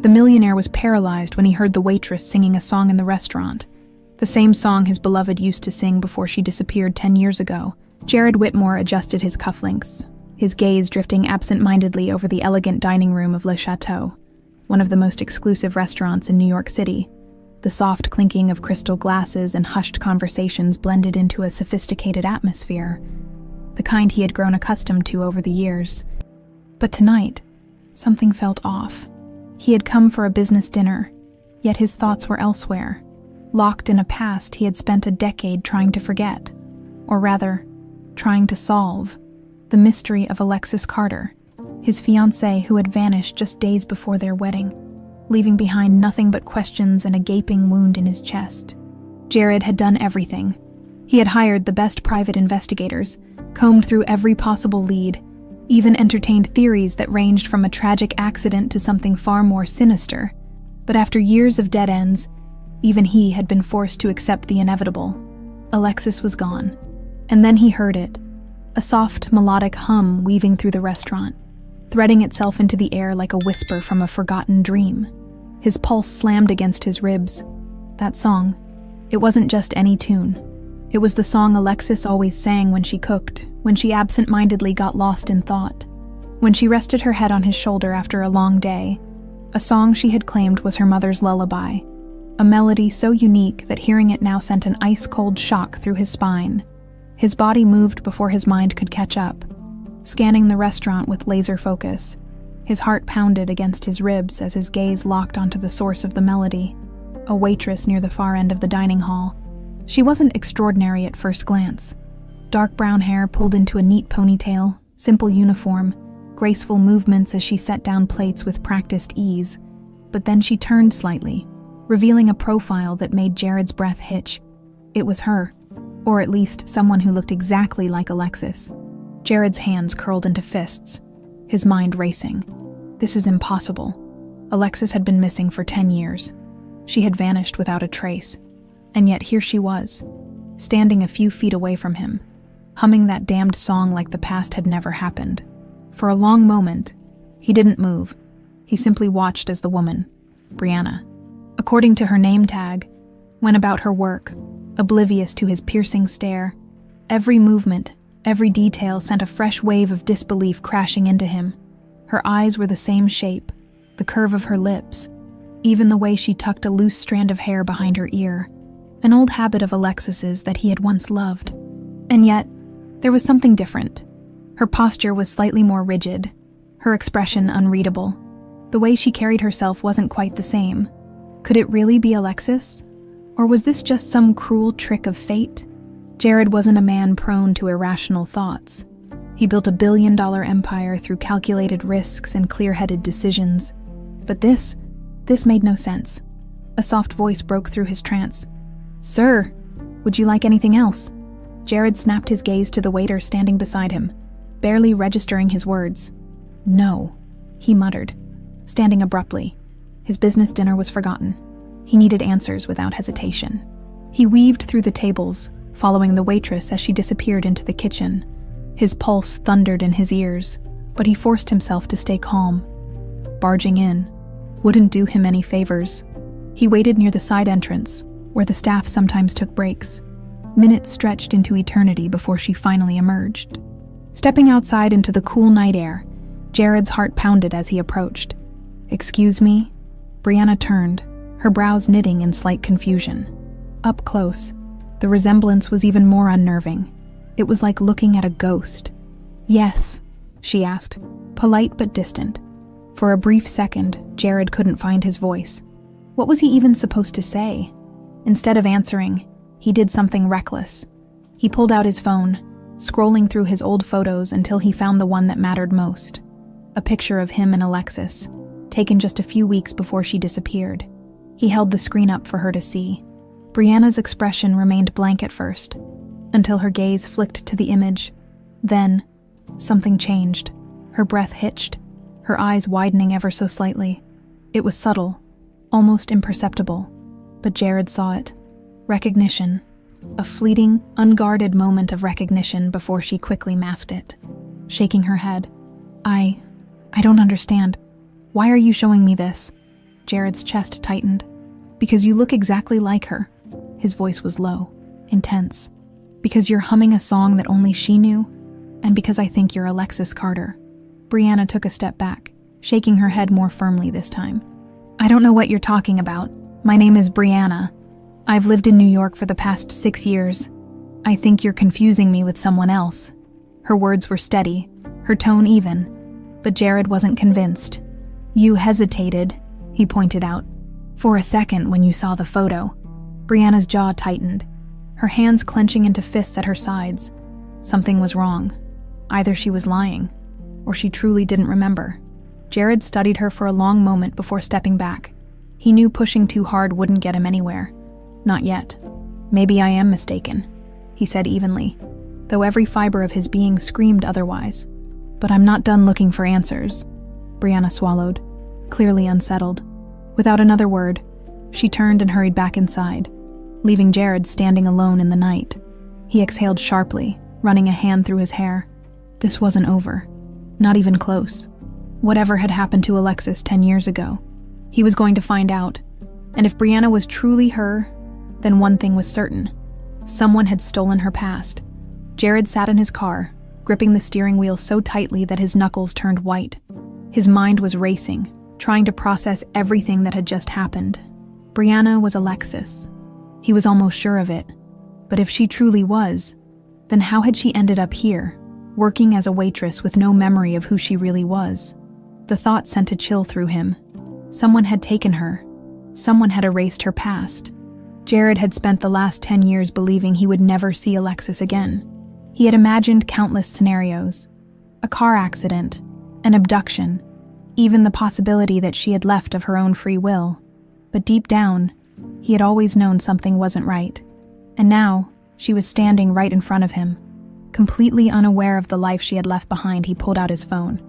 The millionaire was paralyzed when he heard the waitress singing a song in the restaurant, the same song his beloved used to sing before she disappeared 10 years ago. Jared Whitmore adjusted his cufflinks, his gaze drifting absent-mindedly over the elegant dining room of Le Chateau, one of the most exclusive restaurants in New York City. The soft clinking of crystal glasses and hushed conversations blended into a sophisticated atmosphere, the kind he had grown accustomed to over the years. But tonight, something felt off. He had come for a business dinner, yet his thoughts were elsewhere, locked in a past he had spent a decade trying to forget, or rather, trying to solve, the mystery of Alexis Carter, his fiancée who had vanished just days before their wedding, leaving behind nothing but questions and a gaping wound in his chest. Jared had done everything. He had hired the best private investigators, combed through every possible lead, even entertained theories that ranged from a tragic accident to something far more sinister. But after years of dead ends, even he had been forced to accept the inevitable. Alexis was gone. And then he heard it, a soft, melodic hum weaving through the restaurant, threading itself into the air like a whisper from a forgotten dream. His pulse slammed against his ribs. That song, it wasn't just any tune. It was the song Alexis always sang when she cooked, when she absent-mindedly got lost in thought, when she rested her head on his shoulder after a long day, a song she had claimed was her mother's lullaby, a melody so unique that hearing it now sent an ice-cold shock through his spine. His body moved before his mind could catch up, scanning the restaurant with laser focus. His heart pounded against his ribs as his gaze locked onto the source of the melody, a waitress near the far end of the dining hall. She wasn't extraordinary at first glance. Dark brown hair pulled into a neat ponytail, simple uniform, graceful movements as she set down plates with practiced ease. But then she turned slightly, revealing a profile that made Jared's breath hitch. It was her, or at least someone who looked exactly like Alexis. Jared's hands curled into fists, his mind racing. This is impossible. Alexis had been missing for 10 years. She had vanished without a trace. And yet here she was, standing a few feet away from him, humming that damned song like the past had never happened. For a long moment, he didn't move. He simply watched as the woman, Brianna, according to her name tag, went about her work, oblivious to his piercing stare. Every movement, every detail sent a fresh wave of disbelief crashing into him. Her eyes were the same shape, the curve of her lips, even the way she tucked a loose strand of hair behind her ear, an old habit of Alexis's that he had once loved. And yet, there was something different. Her posture was slightly more rigid, her expression unreadable. The way she carried herself wasn't quite the same. Could it really be Alexis? Or was this just some cruel trick of fate? Jared wasn't a man prone to irrational thoughts. He built a billion-dollar empire through calculated risks and clear-headed decisions. But this made no sense. A soft voice broke through his trance. "Sir, would you like anything else?" Jared snapped his gaze to the waiter standing beside him, barely registering his words. "No," he muttered, standing abruptly. His business dinner was forgotten. He needed answers without hesitation. He weaved through the tables, following the waitress as she disappeared into the kitchen. His pulse thundered in his ears, but he forced himself to stay calm. Barging in wouldn't do him any favors. He waited near the side entrance, where the staff sometimes took breaks. Minutes stretched into eternity before she finally emerged. Stepping outside into the cool night air, Jared's heart pounded as he approached. "Excuse me?" Brianna turned, her brows knitting in slight confusion. Up close, the resemblance was even more unnerving. It was like looking at a ghost. "Yes," she asked, polite but distant. For a brief second, Jared couldn't find his voice. What was he even supposed to say? Instead of answering, he did something reckless. He pulled out his phone, scrolling through his old photos until he found the one that mattered most. A picture of him and Alexis, taken just a few weeks before she disappeared. He held the screen up for her to see. Brianna's expression remained blank at first, until her gaze flicked to the image. Then, something changed. Her breath hitched, her eyes widening ever so slightly. It was subtle, almost imperceptible, but Jared saw it. Recognition. A fleeting, unguarded moment of recognition before she quickly masked it. Shaking her head. I don't understand. Why are you showing me this?" Jared's chest tightened. Because you look exactly like her. His voice was low, intense. Because you're humming a song that only she knew, and because I think you're Alexis Carter. Brianna took a step back, shaking her head more firmly this time. I don't know what you're talking about. My name is Brianna. I've lived in New York for the past 6 years. I think you're confusing me with someone else. Her words were steady, her tone even, but Jared wasn't convinced. You hesitated, he pointed out. For a second when you saw the photo. Brianna's jaw tightened, her hands clenching into fists at her sides. Something was wrong. Either she was lying, or she truly didn't remember. Jared studied her for a long moment before stepping back. He knew pushing too hard wouldn't get him anywhere. Not yet. Maybe I am mistaken, he said evenly, though every fiber of his being screamed otherwise. But I'm not done looking for answers. Brianna swallowed, clearly unsettled. Without another word, she turned and hurried back inside, leaving Jared standing alone in the night. He exhaled sharply, running a hand through his hair. This wasn't over. Not even close. Whatever had happened to Alexis 10 years ago, he was going to find out. And if Brianna was truly her, then one thing was certain. Someone had stolen her past. Jared sat in his car, gripping the steering wheel so tightly that his knuckles turned white. His mind was racing, trying to process everything that had just happened. Brianna was Alexis. He was almost sure of it. But if she truly was, then how had she ended up here, working as a waitress with no memory of who she really was? The thought sent a chill through him. Someone had taken her. Someone had erased her past. Jared had spent the last 10 years believing he would never see Alexis again. He had imagined countless scenarios. A car accident, an abduction, even the possibility that she had left of her own free will. But deep down, he had always known something wasn't right. And now, she was standing right in front of him. Completely unaware of the life she had left behind, he pulled out his phone,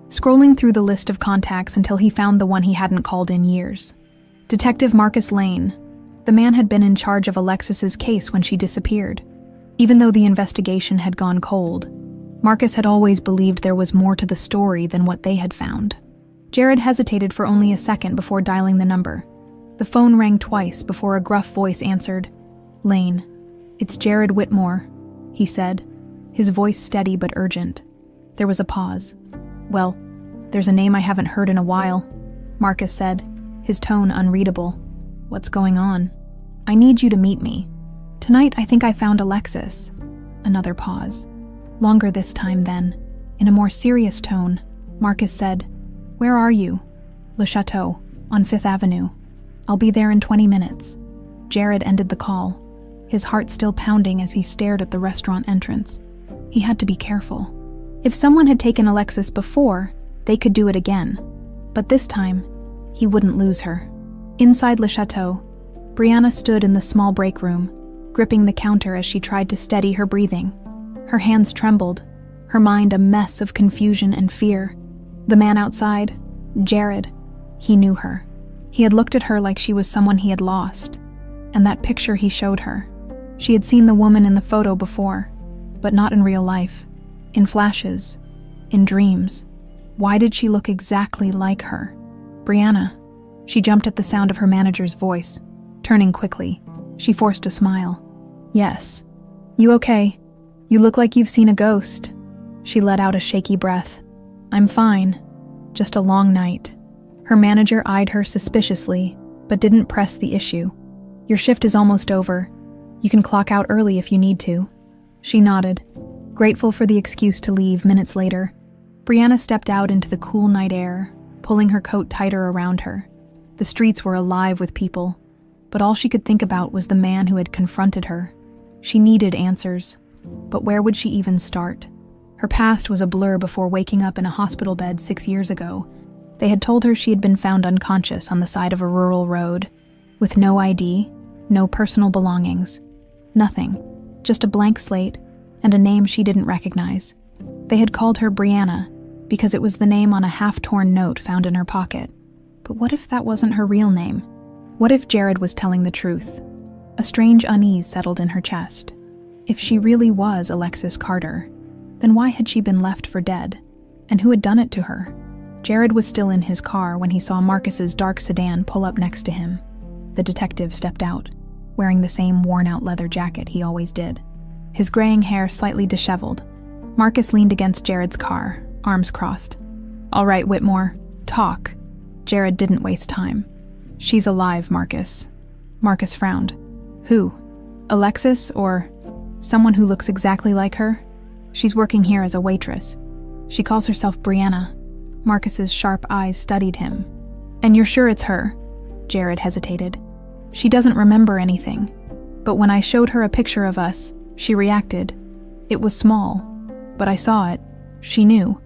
scrolling through the list of contacts until he found the one he hadn't called in years. Detective Marcus Lane. The man had been in charge of Alexis's case when she disappeared. Even though the investigation had gone cold, Marcus had always believed there was more to the story than what they had found. Jared hesitated for only a second before dialing the number. The phone rang twice before a gruff voice answered. Lane, it's Jared Whitmore, he said, his voice steady but urgent. There was a pause. Well, there's a name I haven't heard in a while, Marcus said, his tone unreadable. What's going on? I need you to meet me. Tonight I think I found Alexis. Another pause. Longer this time then. In a more serious tone, Marcus said, Where are you? Le Chateau, on 5th Avenue. I'll be there in 20 minutes. Jared ended the call, his heart still pounding as he stared at the restaurant entrance. He had to be careful. If someone had taken Alexis before, they could do it again. But this time, he wouldn't lose her. Inside Le Chateau, Brianna stood in the small break room, gripping the counter as she tried to steady her breathing. Her hands trembled, her mind a mess of confusion and fear. The man outside, Jared, he knew her. He had looked at her like she was someone he had lost. And that picture he showed her. She had seen the woman in the photo before, but not in real life. In flashes, in dreams. Why did she look exactly like her? Brianna. She jumped at the sound of her manager's voice. Turning quickly, she forced a smile. Yes. You okay? You look like you've seen a ghost. She let out a shaky breath. I'm fine. Just a long night. Her manager eyed her suspiciously, but didn't press the issue. Your shift is almost over. You can clock out early if you need to. She nodded, grateful for the excuse to leave minutes later. Brianna stepped out into the cool night air, pulling her coat tighter around her. The streets were alive with people, but all she could think about was the man who had confronted her. She needed answers, but where would she even start? Her past was a blur before waking up in a hospital bed 6 years ago. They had told her she had been found unconscious on the side of a rural road, with no ID, no personal belongings, nothing, just a blank slate and a name she didn't recognize. They had called her Brianna because it was the name on a half-torn note found in her pocket. But what if that wasn't her real name? What if Jared was telling the truth? A strange unease settled in her chest. If she really was Alexis Carter, then why had she been left for dead? And who had done it to her? Jared was still in his car when he saw Marcus's dark sedan pull up next to him. The detective stepped out, wearing the same worn-out leather jacket he always did. His graying hair slightly disheveled, Marcus leaned against Jared's car, arms crossed. "All right, Whitmore, talk." Jared didn't waste time. "She's alive, Marcus." Marcus frowned. "Who? Alexis, or someone who looks exactly like her? She's working here as a waitress. She calls herself Brianna." Marcus's sharp eyes studied him. "And you're sure it's her?" Jared hesitated. "She doesn't remember anything, but when I showed her a picture of us, she reacted. It was small, but I saw it. She knew."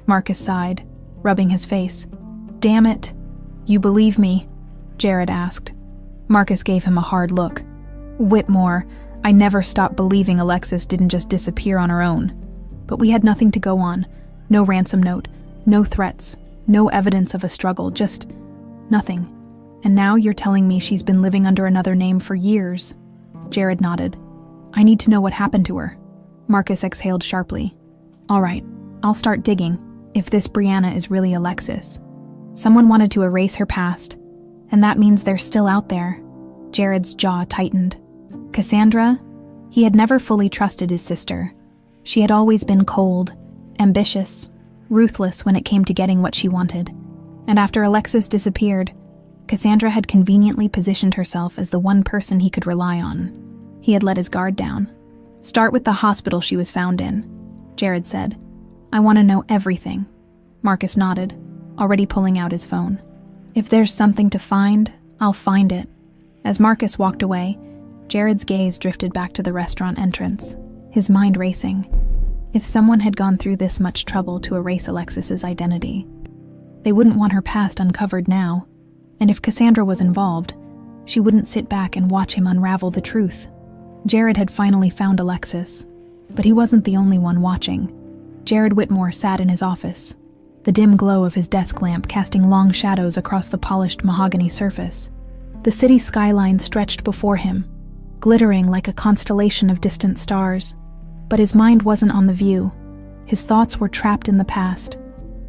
Marcus sighed, rubbing his face. "Damn it. You believe me?" Jared asked. Marcus gave him a hard look. "Whitmore, I never stopped believing Alexis didn't just disappear on her own. But we had nothing to go on. No ransom note, no threats, no evidence of a struggle, just nothing. And now you're telling me she's been living under another name for years." Jared nodded. "I need to know what happened to her." Marcus exhaled sharply. "All right, I'll start digging, if this Brianna is really Alexis. Someone wanted to erase her past, and that means they're still out there." Jared's jaw tightened. Cassandra? He had never fully trusted his sister. She had always been cold, ambitious, ruthless when it came to getting what she wanted. And after Alexis disappeared, Cassandra had conveniently positioned herself as the one person he could rely on. He had let his guard down. "Start with the hospital she was found in," Jared said. "I want to know everything." Marcus nodded, already pulling out his phone. "If there's something to find, I'll find it." As Marcus walked away, Jared's gaze drifted back to the restaurant entrance, his mind racing. If someone had gone through this much trouble to erase Alexis's identity, they wouldn't want her past uncovered now. And if Cassandra was involved, she wouldn't sit back and watch him unravel the truth. Jared had finally found Alexis, but he wasn't the only one watching. Jared Whitmore sat in his office, the dim glow of his desk lamp casting long shadows across the polished mahogany surface. The city skyline stretched before him, glittering like a constellation of distant stars. But his mind wasn't on the view. His thoughts were trapped in the past,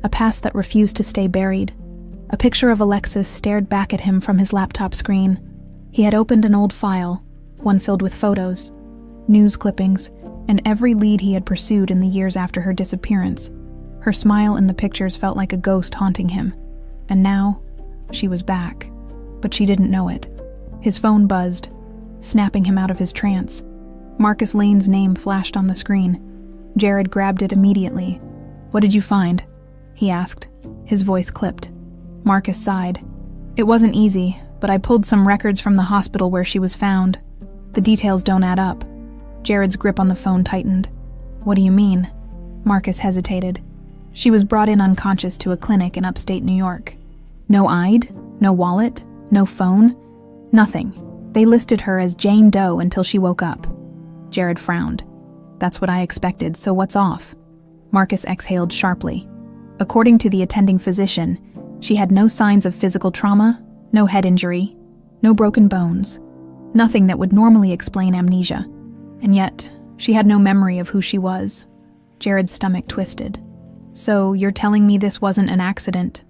a past that refused to stay buried. A picture of Alexis stared back at him from his laptop screen. He had opened an old file, one filled with photos, news clippings, and every lead he had pursued in the years after her disappearance. Her smile in the pictures felt like a ghost haunting him. And now, she was back. But she didn't know it. His phone buzzed, snapping him out of his trance. Marcus Lane's name flashed on the screen. Jared grabbed it immediately. "What did you find?" he asked, his voice clipped. Marcus sighed. "It wasn't easy, but I pulled some records from the hospital where she was found. The details don't add up." Jared's grip on the phone tightened. "What do you mean?" Marcus hesitated. "She was brought in unconscious to a clinic in upstate New York. No ID, no wallet, no phone, nothing. They listed her as Jane Doe until she woke up." Jared frowned. "That's what I expected, so what's off?" Marcus exhaled sharply. According to the attending physician, she had no signs of physical trauma, no head injury, no broken bones, nothing that would normally explain amnesia. And yet, she had no memory of who she was. Jared's stomach twisted. "So you're telling me this wasn't an accident?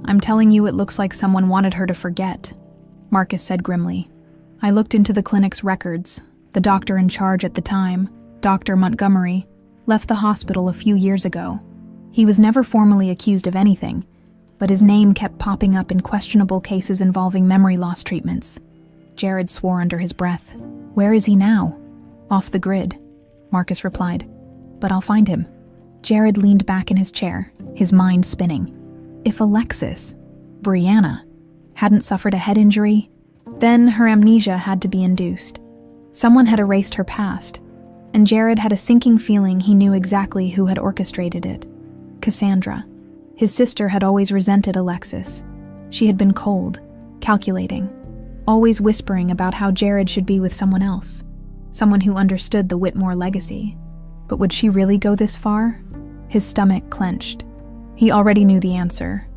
I'm telling you it looks like someone wanted her to forget," Marcus said grimly. "I looked into the clinic's records. The doctor in charge at the time, Dr. Montgomery, left the hospital a few years ago. He was never formally accused of anything, but his name kept popping up in questionable cases involving memory loss treatments." Jared swore under his breath. "Where is he now?" "Off the grid," Marcus replied. "But I'll find him." Jared leaned back in his chair, his mind spinning. If Alexis, Brianna, hadn't suffered a head injury, then her amnesia had to be induced. Someone had erased her past, and Jared had a sinking feeling he knew exactly who had orchestrated it. Cassandra. His sister had always resented Alexis. She had been cold, calculating, always whispering about how Jared should be with someone else, someone who understood the Whitmore legacy. But would she really go this far? His stomach clenched. He already knew the answer.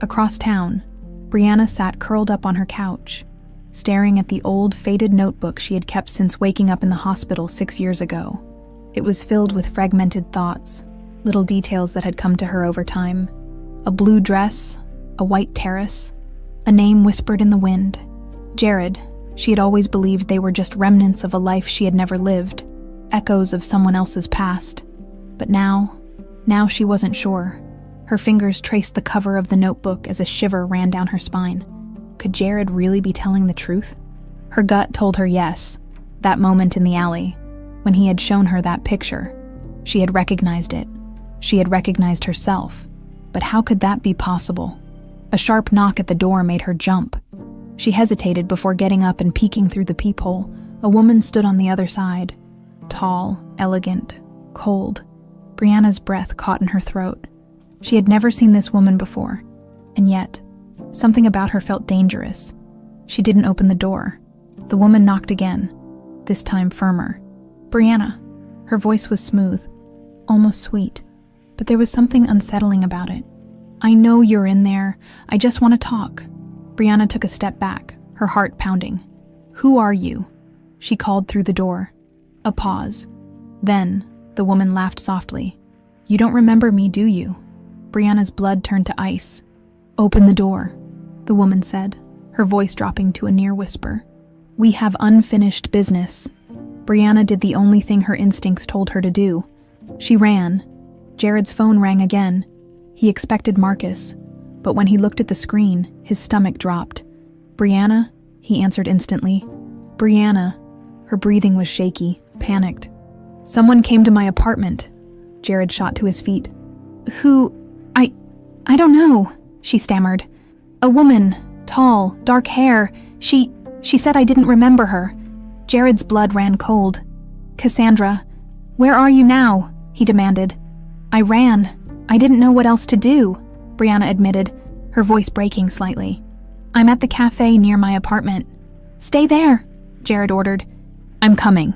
Across town, Brianna sat curled up on her couch, staring at the old, faded notebook she had kept since waking up in the hospital 6 years ago. It was filled with fragmented thoughts, little details that had come to her over time. A blue dress, a white terrace, a name whispered in the wind. Jared. She had always believed they were just remnants of a life she had never lived, echoes of someone else's past. But now she wasn't sure. Her fingers traced the cover of the notebook as a shiver ran down her spine. Could Jared really be telling the truth? Her gut told her yes. That moment in the alley, when he had shown her that picture. She had recognized it. She had recognized herself. But how could that be possible? A sharp knock at the door made her jump. She hesitated before getting up and peeking through the peephole. A woman stood on the other side. Tall, elegant, cold. Brianna's breath caught in her throat. She had never seen this woman before, and yet, something about her felt dangerous. She didn't open the door. The woman knocked again, this time firmer. "Brianna." Her voice was smooth, almost sweet, but there was something unsettling about it. "I know you're in there. I just want to talk." Brianna took a step back, her heart pounding. "Who are you?" she called through the door. A pause. Then, the woman laughed softly. "You don't remember me, do you?" Brianna's blood turned to ice. "Open the door," the woman said, her voice dropping to a near whisper. "We have unfinished business." Brianna did the only thing her instincts told her to do. She ran. Jared's phone rang again. He expected Marcus, but when he looked at the screen, his stomach dropped. "Brianna?" he answered instantly. "Brianna." Her breathing was shaky, panicked. "Someone came to my apartment." Jared shot to his feet. "Who? I don't know," she stammered. "A woman, tall, dark hair. She said I didn't remember her." Jared's blood ran cold. "Cassandra, where are you now?" he demanded. "I ran. I didn't know what else to do," Brianna admitted, her voice breaking slightly. "I'm at the cafe near my apartment." "Stay there," Jared ordered. "I'm coming."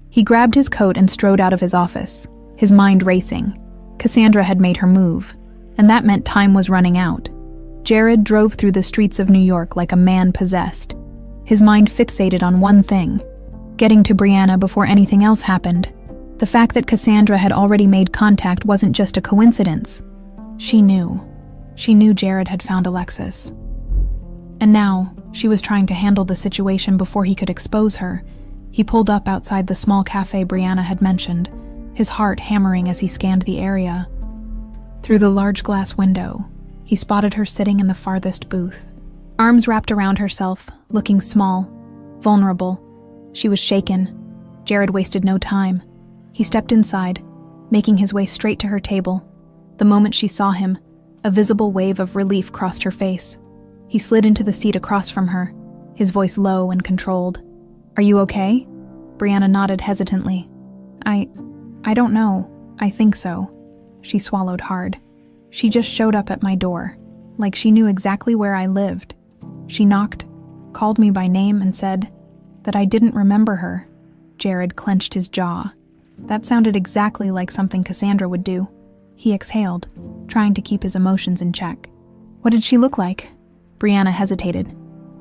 He grabbed his coat and strode out of his office, his mind racing. Cassandra had made her move, and that meant time was running out. Jared drove through the streets of New York like a man possessed, his mind fixated on one thing, getting to Brianna before anything else happened. The fact that Cassandra had already made contact wasn't just a coincidence. She knew. She knew Jared had found Alexis. And now, she was trying to handle the situation before he could expose her. He pulled up outside the small cafe Brianna had mentioned, his heart hammering as he scanned the area. Through the large glass window, he spotted her sitting in the farthest booth, arms wrapped around herself, looking small, vulnerable. She was shaken. Jared wasted no time. He stepped inside, making his way straight to her table. The moment she saw him, a visible wave of relief crossed her face. He slid into the seat across from her, his voice low and controlled. "Are you okay?" Brianna nodded hesitantly. I don't know. I think so." She swallowed hard. "She just showed up at my door, like she knew exactly where I lived. She knocked, called me by name, and said that I didn't remember her." Jared clenched his jaw. That sounded exactly like something Cassandra would do. He exhaled, trying to keep his emotions in check. "What did she look like?" Brianna hesitated,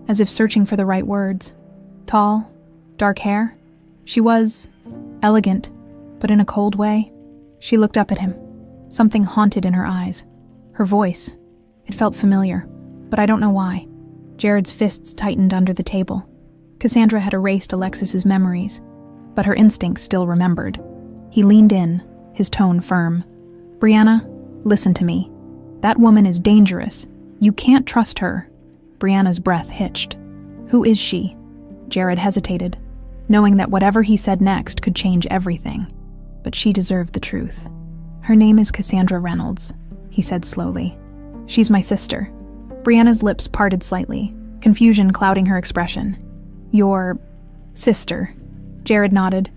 as if searching for the right words. "Tall, dark hair?" She was elegant, but in a cold way. She looked up at him. Something haunted in her eyes. Her voice. It felt familiar, but I don't know why. Jared's fists tightened under the table. Cassandra had erased Alexis's memories, but her instincts still remembered. He leaned in, his tone firm. "Brianna, listen to me. That woman is dangerous. You can't trust her." Brianna's breath hitched. "Who is she?" Jared hesitated, knowing that whatever he said next could change everything. But she deserved the truth. "Her name is Cassandra Reynolds," he said slowly. "She's my sister." Brianna's lips parted slightly, confusion clouding her expression. "Your sister," Jared nodded.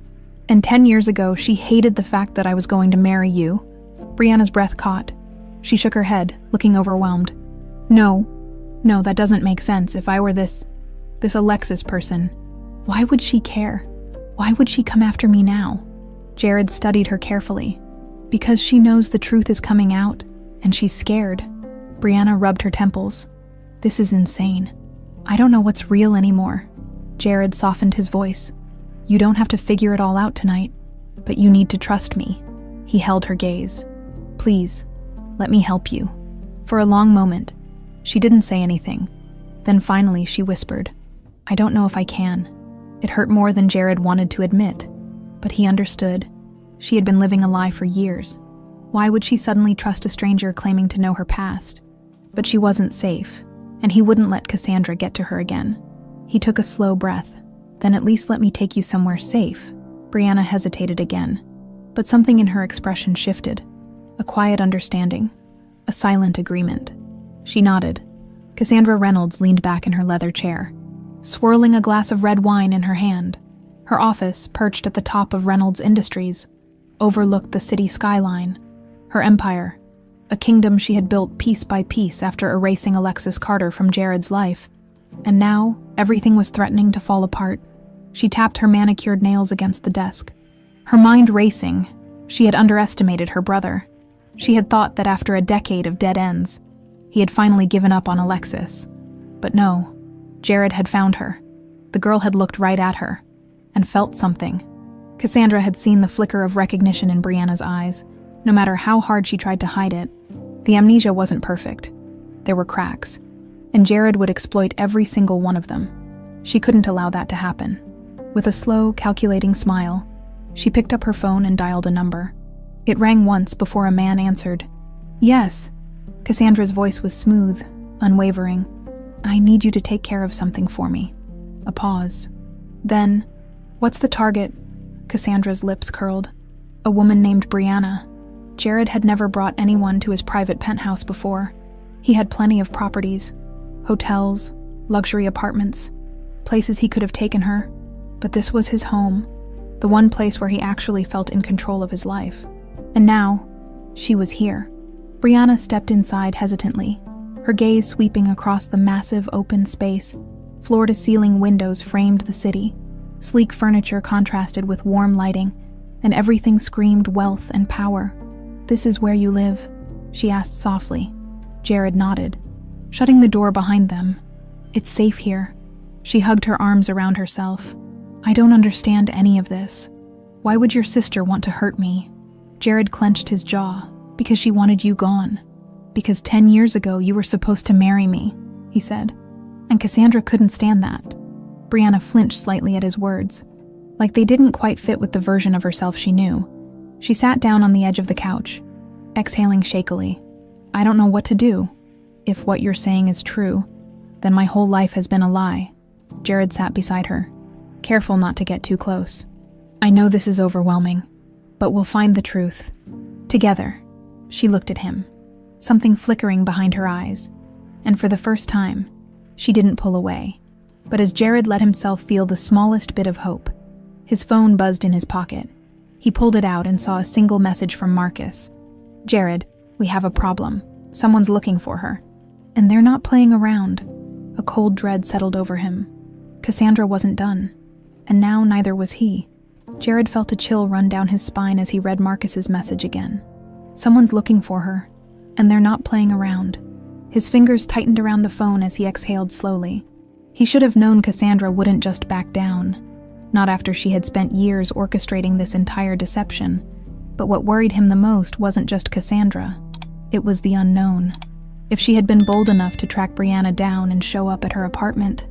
"And 10 years ago, she hated the fact that I was going to marry you." Brianna's breath caught. She shook her head, looking overwhelmed. No, that doesn't make sense. If I were this Alexis person, why would she care? Why would she come after me now?" Jared studied her carefully. "Because she knows the truth is coming out, and she's scared." Brianna rubbed her temples. "This is insane. I don't know what's real anymore." Jared softened his voice. "You don't have to figure it all out tonight, but you need to trust me." He held her gaze. "Please, let me help you. For a long moment, she didn't say anything. Then finally she whispered, "I don't know if I can." It hurt more than Jared wanted to admit, but he understood. She had been living a lie for years. Why would she suddenly trust a stranger claiming to know her past? But she wasn't safe, and he wouldn't let Cassandra get to her again. He took a slow breath. "Then at least let me take you somewhere safe." Brianna hesitated again, but something in her expression shifted. A quiet understanding, a silent agreement. She nodded. Cassandra Reynolds leaned back in her leather chair, swirling a glass of red wine in her hand. Her office, perched at the top of Reynolds Industries, overlooked the city skyline. Her empire, a kingdom she had built piece by piece after erasing Alexis Carter from Jared's life. And now, everything was threatening to fall apart. She tapped her manicured nails against the desk, her mind racing. She had underestimated her brother. She had thought that after a decade of dead ends, he had finally given up on Alexis. But no, Jared had found her. The girl had looked right at her, and felt something. Cassandra had seen the flicker of recognition in Brianna's eyes, no matter how hard she tried to hide it. The amnesia wasn't perfect. There were cracks, and Jared would exploit every single one of them. She couldn't allow that to happen. With a slow, calculating smile, she picked up her phone and dialed a number. It rang once before a man answered. "Yes." Cassandra's voice was smooth, unwavering. "I need you to take care of something for me." A pause. Then, "What's the target?" Cassandra's lips curled. "A woman named Brianna." Jared had never brought anyone to his private penthouse before. He had plenty of properties, hotels, luxury apartments, places he could have taken her, but this was his home, the one place where he actually felt in control of his life. And now, she was here. Brianna stepped inside hesitantly, her gaze sweeping across the massive open space. Floor-to-ceiling windows framed the city. Sleek furniture contrasted with warm lighting, and everything screamed wealth and power. "This is where you live?" she asked softly. Jared nodded, shutting the door behind them. "It's safe here." She hugged her arms around herself. "I don't understand any of this. Why would your sister want to hurt me?" Jared clenched his jaw. "Because she wanted you gone. Because 10 years ago you were supposed to marry me," he said. And Cassandra couldn't stand that. Brianna flinched slightly at his words, like they didn't quite fit with the version of herself she knew. She sat down on the edge of the couch, exhaling shakily. "I don't know what to do. If what you're saying is true, then my whole life has been a lie." Jared sat beside her, careful not to get too close. "I know this is overwhelming, but we'll find the truth. Together." She looked at him, something flickering behind her eyes, and for the first time, she didn't pull away. But as Jared let himself feel the smallest bit of hope, his phone buzzed in his pocket. He pulled it out and saw a single message from Marcus. "Jared, we have a problem. Someone's looking for her. And they're not playing around." A cold dread settled over him. Cassandra wasn't done, and now neither was he. Jared felt a chill run down his spine as he read Marcus's message again. Someone's looking for her, and they're not playing around. His fingers tightened around the phone as he exhaled slowly. He should have known Cassandra wouldn't just back down, not after she had spent years orchestrating this entire deception. But what worried him the most wasn't just Cassandra. It was the unknown. If she had been bold enough to track Brianna down and show up at her apartment,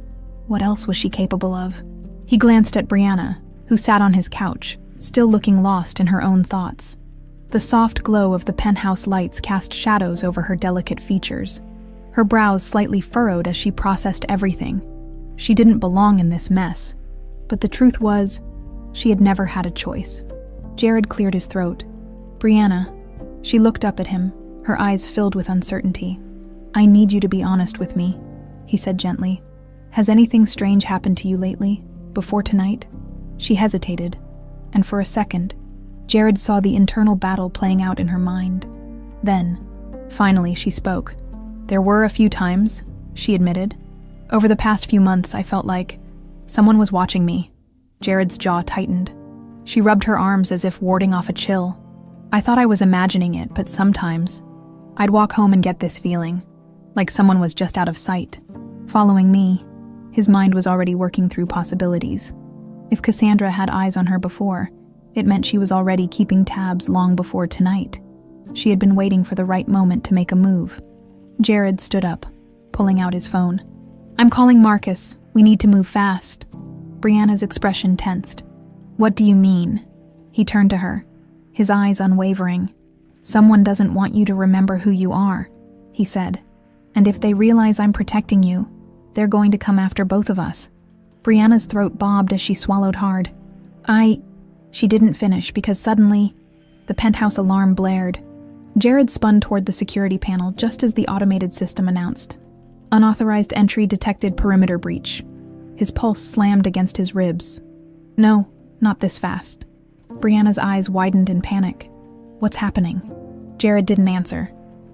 what else was she capable of? He glanced at Brianna, who sat on his couch, still looking lost in her own thoughts. The soft glow of the penthouse lights cast shadows over her delicate features. Her brows slightly furrowed as she processed everything. She didn't belong in this mess. But the truth was, she had never had a choice. Jared cleared his throat. "Brianna." She looked up at him, her eyes filled with uncertainty. "I need you to be honest with me," he said gently. "Has anything strange happened to you lately, before tonight?" She hesitated, and for a second, Jared saw the internal battle playing out in her mind. Then, finally, she spoke. "There were a few times," she admitted. "Over the past few months, I felt like someone was watching me." Jared's jaw tightened. She rubbed her arms as if warding off a chill. "I thought I was imagining it, but sometimes I'd walk home and get this feeling, like someone was just out of sight, following me." His mind was already working through possibilities. If Cassandra had eyes on her before, it meant she was already keeping tabs long before tonight. She had been waiting for the right moment to make a move. Jared stood up, pulling out his phone. "I'm calling Marcus. We need to move fast." Brianna's expression tensed. "What do you mean?" He turned to her, his eyes unwavering. "Someone doesn't want you to remember who you are," he said. "And if they realize I'm protecting you, they're going to come after both of us." Brianna's throat bobbed as she swallowed hard. She didn't finish because suddenly, the penthouse alarm blared. Jared spun toward the security panel just as the automated system announced. "Unauthorized entry detected, perimeter breach." His pulse slammed against his ribs. "No, not this fast." Brianna's eyes widened in panic. "What's happening?" Jared didn't answer.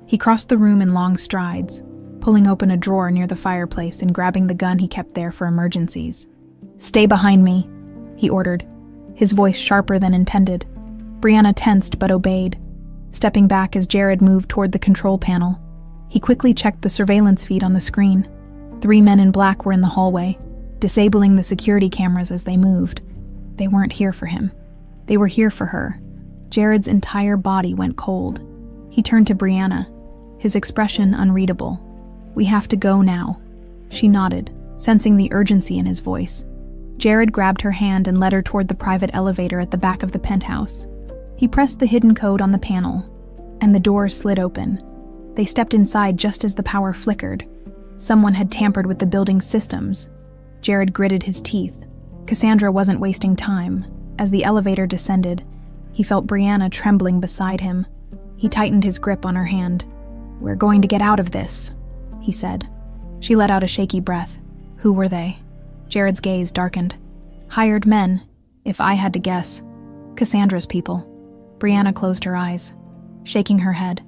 He crossed the room in long strides, pulling open a drawer near the fireplace and grabbing the gun he kept there for emergencies. "Stay behind me," he ordered, his voice sharper than intended. Brianna tensed but obeyed, stepping back as Jared moved toward the control panel. He quickly checked the surveillance feed on the screen. 3 men in black were in the hallway, disabling the security cameras as they moved. They weren't here for him. They were here for her. Jared's entire body went cold. He turned to Brianna, his expression unreadable. "We have to go now." She nodded, sensing the urgency in his voice. Jared grabbed her hand and led her toward the private elevator at the back of the penthouse. He pressed the hidden code on the panel, and the doors slid open. They stepped inside just as the power flickered. Someone had tampered with the building's systems. Jared gritted his teeth. Cassandra wasn't wasting time. As the elevator descended, he felt Brianna trembling beside him. He tightened his grip on her hand. "We're going to get out of this," he said. She let out a shaky breath. Who were they? Jared's gaze darkened. "Hired men, if I had to guess. Cassandra's people." Brianna closed her eyes, shaking her head.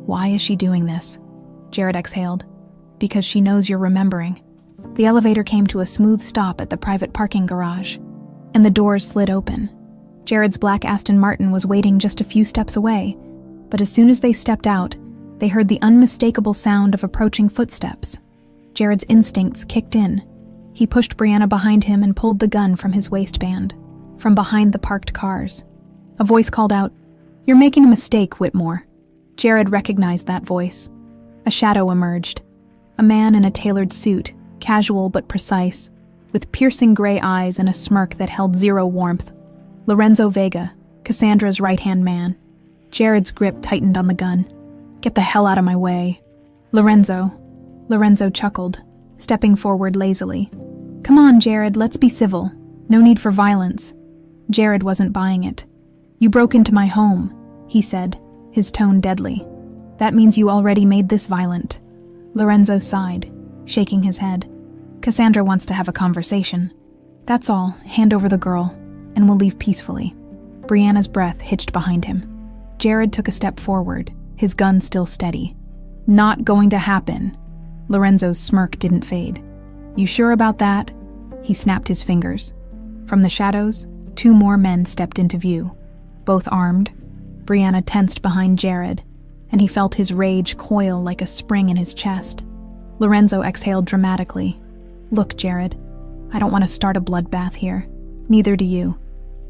"Why is she doing this?" Jared exhaled. "Because she knows you're remembering." The elevator came to a smooth stop at the private parking garage, and the doors slid open. Jared's black Aston Martin was waiting just a few steps away, but as soon as they stepped out, they heard the unmistakable sound of approaching footsteps. Jared's instincts kicked in. He pushed Brianna behind him and pulled the gun from his waistband, from behind the parked cars. A voice called out, "You're making a mistake, Whitmore." Jared recognized that voice. A shadow emerged. A man in a tailored suit, casual but precise, with piercing gray eyes and a smirk that held zero warmth. Lorenzo Vega, Cassandra's right-hand man. Jared's grip tightened on the gun. "Get the hell out of my way." Lorenzo chuckled, stepping forward lazily. "Come on, Jared, let's be civil. No need for violence." Jared wasn't buying it. "You broke into my home," he said, his tone deadly. "That means you already made this violent." Lorenzo sighed, shaking his head. "Cassandra wants to have a conversation. That's all, hand over the girl, and we'll leave peacefully." Brianna's breath hitched behind him. Jared took a step forward, his gun still steady. "Not going to happen." Lorenzo's smirk didn't fade. "You sure about that?" He snapped his fingers. From the shadows, 2 more men stepped into view, both armed. Brianna tensed behind Jared, and he felt his rage coil like a spring in his chest. Lorenzo exhaled dramatically. "Look, Jared, I don't want to start a bloodbath here. Neither do you.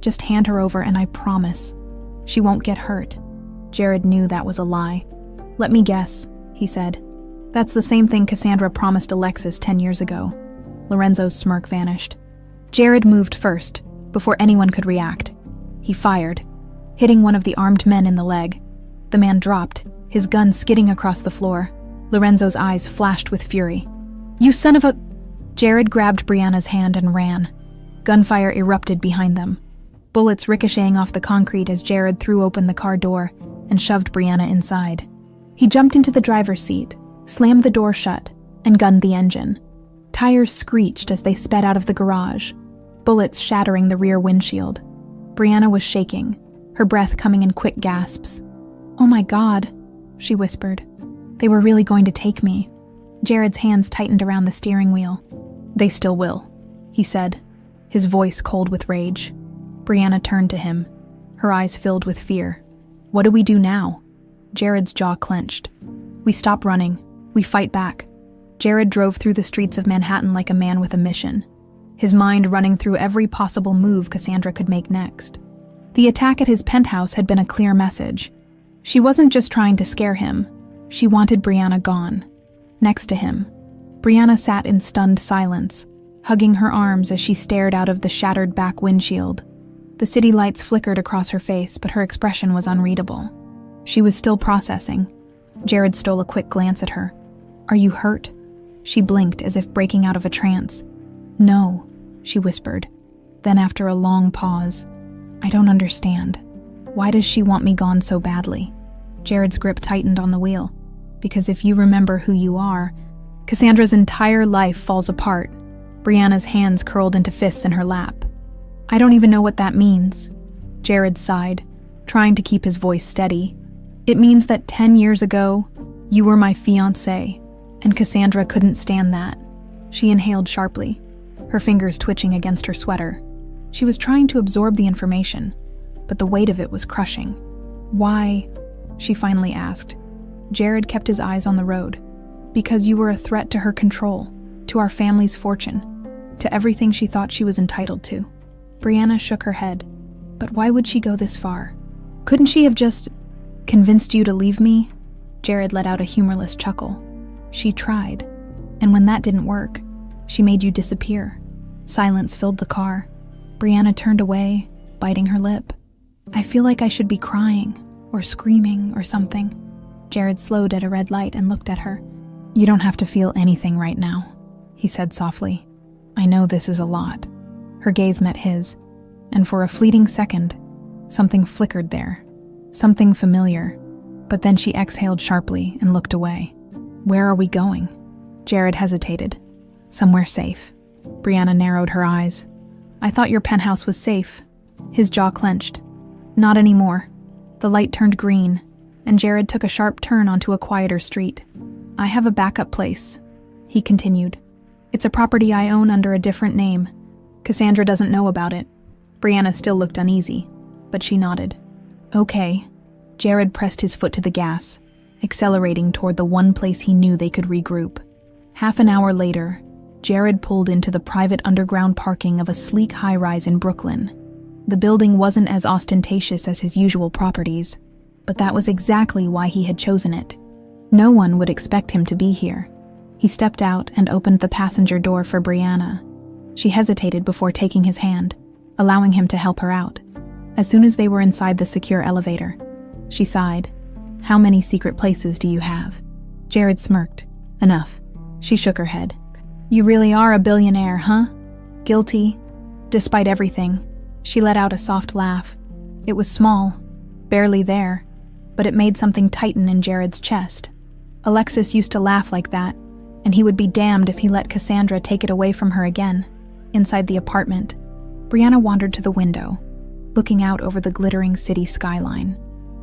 Just hand her over and I promise she won't get hurt." Jared knew that was a lie. "Let me guess," he said. "That's the same thing Cassandra promised Alexis 10 years ago." Lorenzo's smirk vanished. Jared moved first, before anyone could react. He fired, hitting one of the armed men in the leg. The man dropped, his gun skidding across the floor. Lorenzo's eyes flashed with fury. "You son of a—" Jared grabbed Brianna's hand and ran. Gunfire erupted behind them, bullets ricocheting off the concrete as Jared threw open the car door and shoved Brianna inside. He jumped into the driver's seat, slammed the door shut, and gunned the engine. Tires screeched as they sped out of the garage, bullets shattering the rear windshield. Brianna was shaking, her breath coming in quick gasps. "Oh my God," she whispered. "They were really going to take me." Jared's hands tightened around the steering wheel. "They still will," he said, his voice cold with rage. Brianna turned to him, her eyes filled with fear. "What do we do now?" Jared's jaw clenched. "We stop running. We fight back." Jared drove through the streets of Manhattan like a man with a mission, his mind running through every possible move Cassandra could make next. The attack at his penthouse had been a clear message. She wasn't just trying to scare him. She wanted Brianna gone. Next to him, Brianna sat in stunned silence, hugging her arms as she stared out of the shattered back windshield. The city lights flickered across her face, but her expression was unreadable. She was still processing. Jared stole a quick glance at her. "Are you hurt?" She blinked as if breaking out of a trance. "No," she whispered. Then after a long pause, "I don't understand. Why does she want me gone so badly?" Jared's grip tightened on the wheel. "Because if you remember who you are, Cassandra's entire life falls apart." Brianna's hands curled into fists in her lap. "I don't even know what that means." Jared sighed, trying to keep his voice steady. "It means that 10 years ago, you were my fiancé, and Cassandra couldn't stand that." She inhaled sharply, her fingers twitching against her sweater. She was trying to absorb the information, but the weight of it was crushing. "Why?" she finally asked. Jared kept his eyes on the road. "Because you were a threat to her control, to our family's fortune, to everything she thought she was entitled to." Brianna shook her head. "But why would she go this far? Couldn't she have just convinced you to leave me?" Jared let out a humorless chuckle. "She tried, and when that didn't work, she made you disappear." Silence filled the car. Brianna turned away, biting her lip. "I feel like I should be crying, or screaming, or something." Jared slowed at a red light and looked at her. "You don't have to feel anything right now," he said softly. "I know this is a lot." Her gaze met his, and for a fleeting second, something flickered there. Something familiar. But then she exhaled sharply and looked away. "Where are we going?" Jared hesitated. "Somewhere safe." Brianna narrowed her eyes. "I thought your penthouse was safe." His jaw clenched. "Not anymore." The light turned green, and Jared took a sharp turn onto a quieter street. "I have a backup place," he continued. "It's a property I own under a different name. Cassandra doesn't know about it." Brianna still looked uneasy, but she nodded. "Okay." Jared pressed his foot to the gas, accelerating toward the one place he knew they could regroup. Half an hour later, Jared pulled into the private underground parking of a sleek high-rise in Brooklyn. The building wasn't as ostentatious as his usual properties, but that was exactly why he had chosen it. No one would expect him to be here. He stepped out and opened the passenger door for Brianna. She hesitated before taking his hand, allowing him to help her out. As soon as they were inside the secure elevator, she sighed. "How many secret places do you have?" Jared smirked. "Enough." She shook her head. "You really are a billionaire, huh? Guilty, despite everything." She let out a soft laugh. It was small, barely there, but it made something tighten in Jared's chest. Alexis used to laugh like that, and he would be damned if he let Cassandra take it away from her again. Inside the apartment, Brianna wandered to the window, looking out over the glittering city skyline.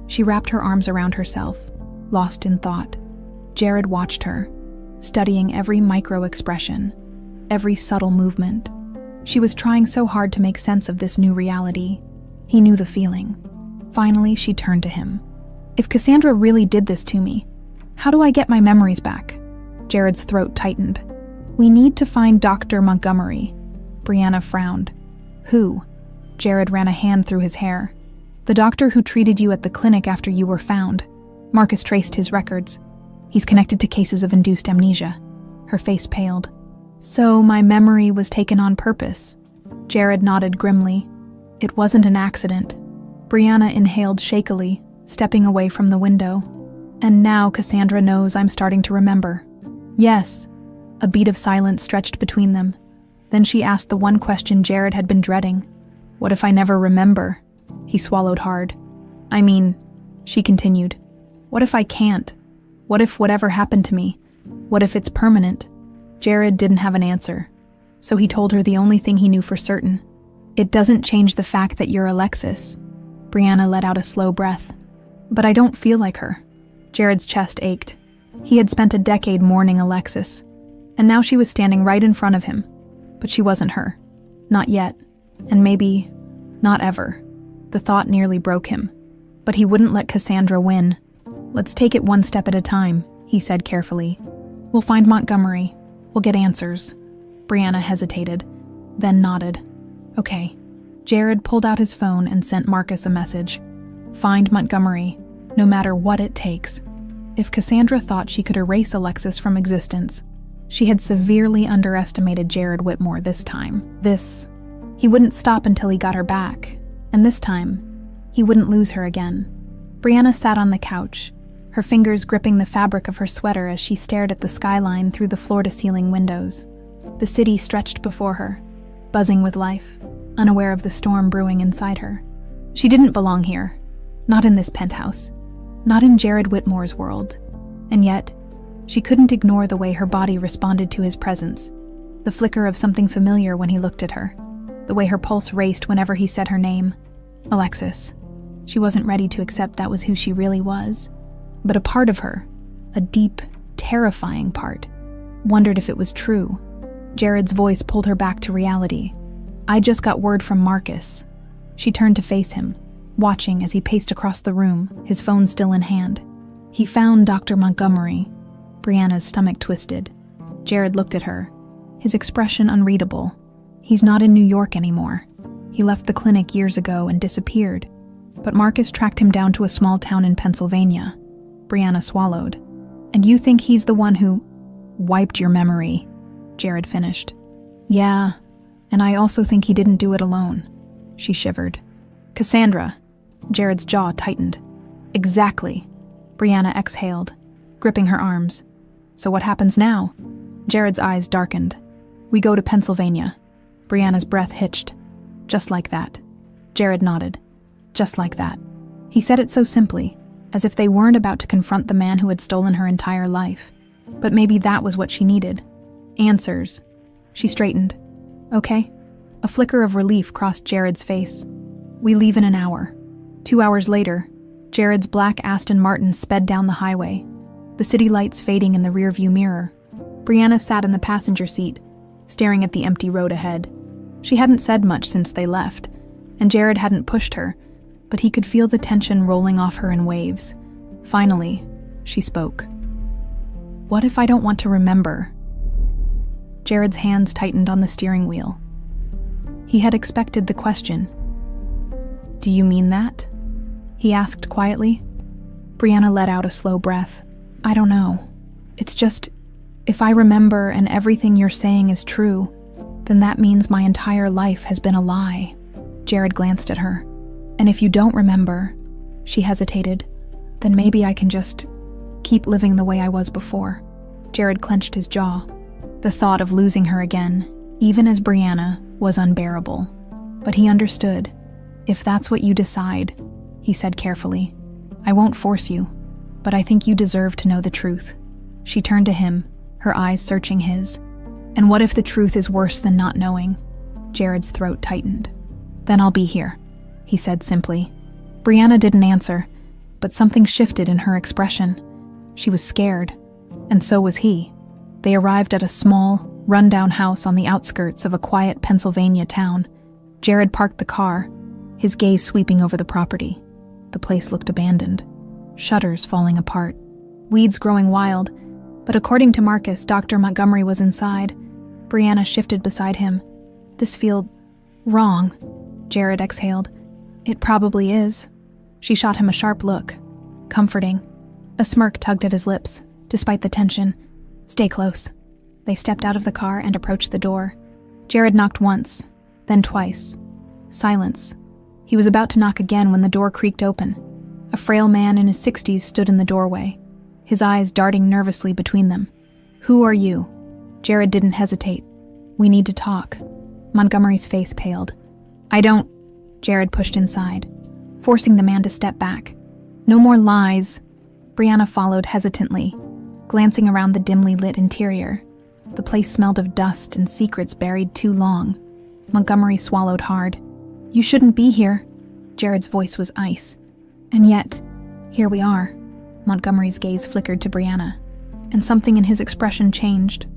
She wrapped her arms around herself, lost in thought. Jared watched her, studying every micro-expression, every subtle movement. She was trying so hard to make sense of this new reality. He knew the feeling. Finally, she turned to him. "If Cassandra really did this to me, how do I get my memories back?" Jared's throat tightened. "We need to find Dr. Montgomery." Brianna frowned. "Who?" Jared ran a hand through his hair. "The doctor who treated you at the clinic after you were found." Marcus traced his records. "He's connected to cases of induced amnesia." Her face paled. "So my memory was taken on purpose?" Jared nodded grimly. "It wasn't an accident." Brianna inhaled shakily, stepping away from the window. "And now Cassandra knows I'm starting to remember." "Yes." A beat of silence stretched between them. Then she asked the one question Jared had been dreading. "What if I never remember?" He swallowed hard. "I mean," she continued, "what if I can't? What if whatever happened to me? What if it's permanent?" Jared didn't have an answer, so he told her the only thing he knew for certain. "It doesn't change the fact that you're Alexis." Brianna let out a slow breath. "But I don't feel like her." Jared's chest ached. He had spent a decade mourning Alexis, and now she was standing right in front of him. But she wasn't her. Not yet. And maybe not ever. The thought nearly broke him. But he wouldn't let Cassandra win. "Let's take it one step at a time," he said carefully. "We'll find Montgomery. We'll get answers." Brianna hesitated, then nodded. "Okay." Jared pulled out his phone and sent Marcus a message. "Find Montgomery, no matter what it takes." If Cassandra thought she could erase Alexis from existence, she had severely underestimated Jared Whitmore this time. He wouldn't stop until he got her back, and this time, he wouldn't lose her again. Brianna sat on the couch, her fingers gripping the fabric of her sweater as she stared at the skyline through the floor-to-ceiling windows. The city stretched before her, buzzing with life, unaware of the storm brewing inside her. She didn't belong here, not in this penthouse, not in Jared Whitmore's world, and yet, she couldn't ignore the way her body responded to his presence, the flicker of something familiar when he looked at her, the way her pulse raced whenever he said her name, Alexis. She wasn't ready to accept that was who she really was, but a part of her, a deep, terrifying part, wondered if it was true. Jared's voice pulled her back to reality. "I just got word from Marcus." She turned to face him, watching as he paced across the room, his phone still in hand. "He found Dr. Montgomery." Brianna's stomach twisted. Jared looked at her, his expression unreadable. "He's not in New York anymore. He left the clinic years ago and disappeared. But Marcus tracked him down to a small town in Pennsylvania." Brianna swallowed. "And you think he's the one who wiped your memory?" Jared finished. "Yeah, and I also think he didn't do it alone." She shivered. "Cassandra." Jared's jaw tightened. "Exactly." Brianna exhaled, gripping her arms. "So what happens now?" Jared's eyes darkened. "We go to Pennsylvania." Brianna's breath hitched. "Just like that." Jared nodded. "Just like that." He said it so simply, as if they weren't about to confront the man who had stolen her entire life. But maybe that was what she needed. Answers. She straightened. "Okay." A flicker of relief crossed Jared's face. "We leave in an hour." 2 hours later, Jared's black Aston Martin sped down the highway, the city lights fading in the rearview mirror. Brianna sat in the passenger seat, staring at the empty road ahead. She hadn't said much since they left, and Jared hadn't pushed her, but he could feel the tension rolling off her in waves. Finally, she spoke. "What if I don't want to remember?" Jared's hands tightened on the steering wheel. He had expected the question. "Do you mean that?" he asked quietly. Brianna let out a slow breath. "I don't know. It's just, if I remember and everything you're saying is true, then that means my entire life has been a lie." Jared glanced at her. "And if you don't remember," she hesitated, "then maybe I can just keep living the way I was before." Jared clenched his jaw. The thought of losing her again, even as Brianna, was unbearable. But he understood. "If that's what you decide," he said carefully, "I won't force you, but I think you deserve to know the truth." She turned to him, her eyes searching his. "And what if the truth is worse than not knowing?" Jared's throat tightened. "Then I'll be here," he said simply. Brianna didn't answer, but something shifted in her expression. She was scared, and so was he. They arrived at a small, run-down house on the outskirts of a quiet Pennsylvania town. Jared parked the car, his gaze sweeping over the property. The place looked abandoned, shutters falling apart, weeds growing wild, but according to Marcus, Dr. Montgomery was inside. Brianna shifted beside him. "This feels wrong," Jared exhaled. "It probably is." She shot him a sharp look, comforting. A smirk tugged at his lips, despite the tension. "Stay close." They stepped out of the car and approached the door. Jared knocked once, then twice. Silence. He was about to knock again when the door creaked open. A frail man in his 60s stood in the doorway, his eyes darting nervously between them. "Who are you?" Jared didn't hesitate. "We need to talk." Montgomery's face paled. "I don't..." Jared pushed inside, forcing the man to step back. "No more lies." Brianna followed hesitantly, glancing around the dimly lit interior. The place smelled of dust and secrets buried too long. Montgomery swallowed hard. "You shouldn't be here." Jared's voice was ice. "And yet, here we are." Montgomery's gaze flickered to Brianna, and something in his expression changed.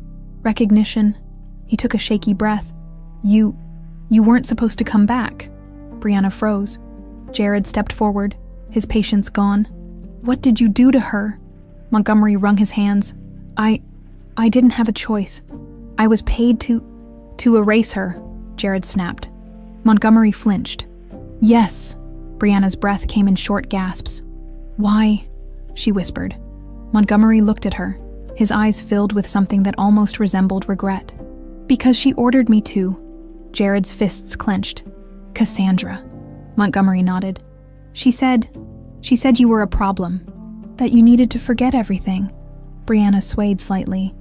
Recognition. He took a shaky breath. You weren't supposed to come back." Brianna froze. Jared stepped forward, his patience gone. "What did you do to her?" Montgomery wrung his hands. I didn't have a choice. I was paid to erase her," Jared snapped. Montgomery flinched. "Yes." Brianna's breath came in short gasps. "Why?" she whispered. Montgomery looked at her, his eyes filled with something that almost resembled regret. Because she ordered me to. Jared's fists clenched. Cassandra. Montgomery nodded. She said you were a problem, that you needed to forget everything. Brianna swayed slightly.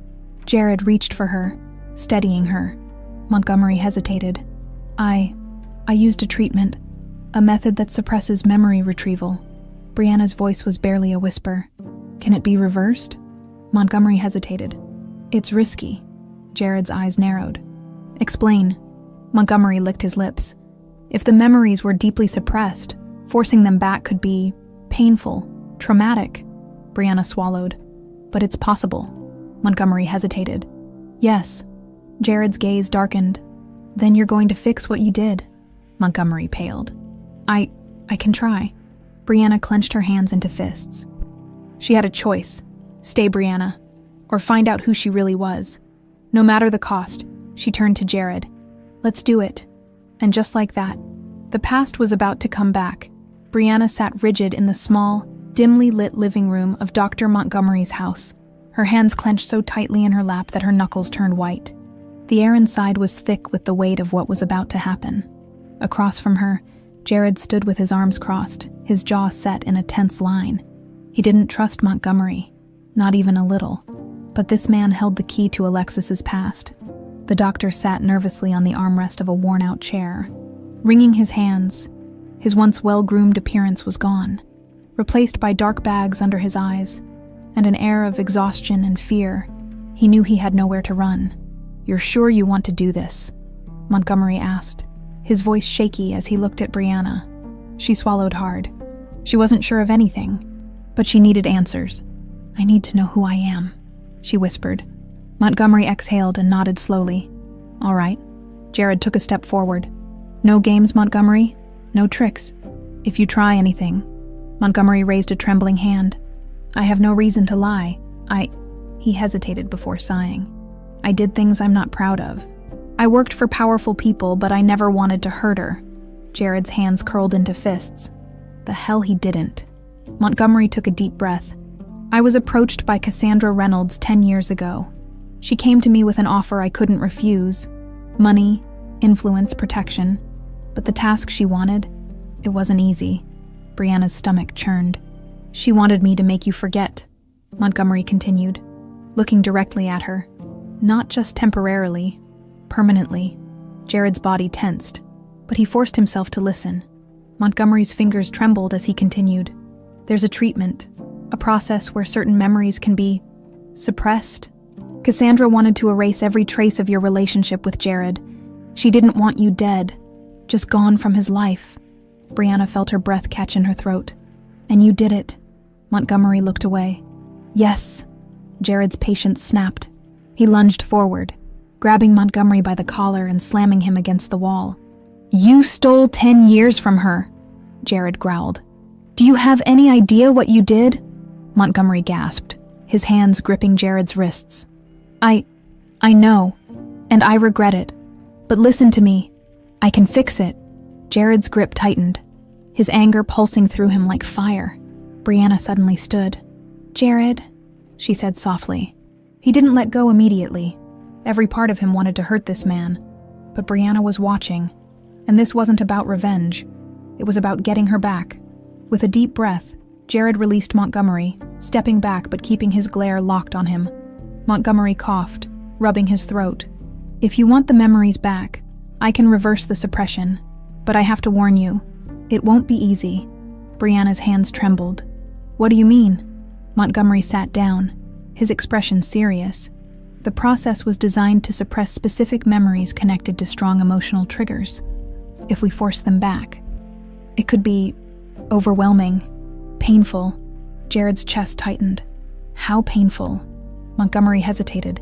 Jared reached for her, steadying her. Montgomery hesitated. I used a treatment, a method that suppresses memory retrieval. Brianna's voice was barely a whisper. Can it be reversed? Montgomery hesitated. It's risky. Jared's eyes narrowed. Explain. Montgomery licked his lips. If the memories were deeply suppressed, forcing them back could be painful, traumatic. Brianna swallowed. But it's possible. Montgomery hesitated. Yes. Jared's gaze darkened. Then you're going to fix what you did. Montgomery paled. I can try. Brianna clenched her hands into fists. She had a choice. Stay Brianna, or find out who she really was. No matter the cost, she turned to Jared. Let's do it. And just like that, the past was about to come back. Brianna sat rigid in the small, dimly lit living room of Dr. Montgomery's house, her hands clenched so tightly in her lap that her knuckles turned white. The air inside was thick with the weight of what was about to happen. Across from her, Jared stood with his arms crossed, his jaw set in a tense line. He didn't trust Montgomery, not even a little. But this man held the key to Alexis's past. The doctor sat nervously on the armrest of a worn-out chair, wringing his hands. His once well-groomed appearance was gone, replaced by dark bags under his eyes, and an air of exhaustion and fear. He knew he had nowhere to run. "You're sure you want to do this?" Montgomery asked, his voice shaky as he looked at Brianna. She swallowed hard. She wasn't sure of anything, but she needed answers. "I need to know who I am," she whispered. Montgomery exhaled and nodded slowly. "All right." Jared took a step forward. "No games, Montgomery. No tricks. If you try anything." Montgomery raised a trembling hand. "I have no reason to lie. He hesitated before sighing. "I did things I'm not proud of. I worked for powerful people, but I never wanted to hurt her." Jared's hands curled into fists. The hell he didn't. Montgomery took a deep breath. "I was approached by Cassandra Reynolds 10 years ago. She came to me with an offer I couldn't refuse. Money, influence, protection. But the task she wanted, it wasn't easy." Brianna's stomach churned. "She wanted me to make you forget," Montgomery continued, looking directly at her. "Not just temporarily, permanently." Jared's body tensed, but he forced himself to listen. Montgomery's fingers trembled as he continued. "There's a treatment, a process where certain memories can be suppressed. Cassandra wanted to erase every trace of your relationship with Jared. She didn't want you dead, just gone from his life." Brianna felt her breath catch in her throat. "And you did it." Montgomery looked away. "Yes." Jared's patience snapped. He lunged forward, grabbing Montgomery by the collar and slamming him against the wall. "You stole 10 years from her," Jared growled. "Do you have any idea what you did?" Montgomery gasped, his hands gripping Jared's wrists. I know, and I regret it. But listen to me. I can fix it." Jared's grip tightened, his anger pulsing through him like fire. Brianna suddenly stood. "Jared," she said softly. He didn't let go immediately. Every part of him wanted to hurt this man. But Brianna was watching, and this wasn't about revenge. It was about getting her back. With a deep breath, Jared released Montgomery, stepping back but keeping his glare locked on him. Montgomery coughed, rubbing his throat. "If you want the memories back, I can reverse the suppression. But I have to warn you, it won't be easy." Brianna's hands trembled. "What do you mean?" Montgomery sat down, his expression serious. "The process was designed to suppress specific memories connected to strong emotional triggers. If we force them back, it could be overwhelming, painful." Jared's chest tightened. "How painful?" Montgomery hesitated.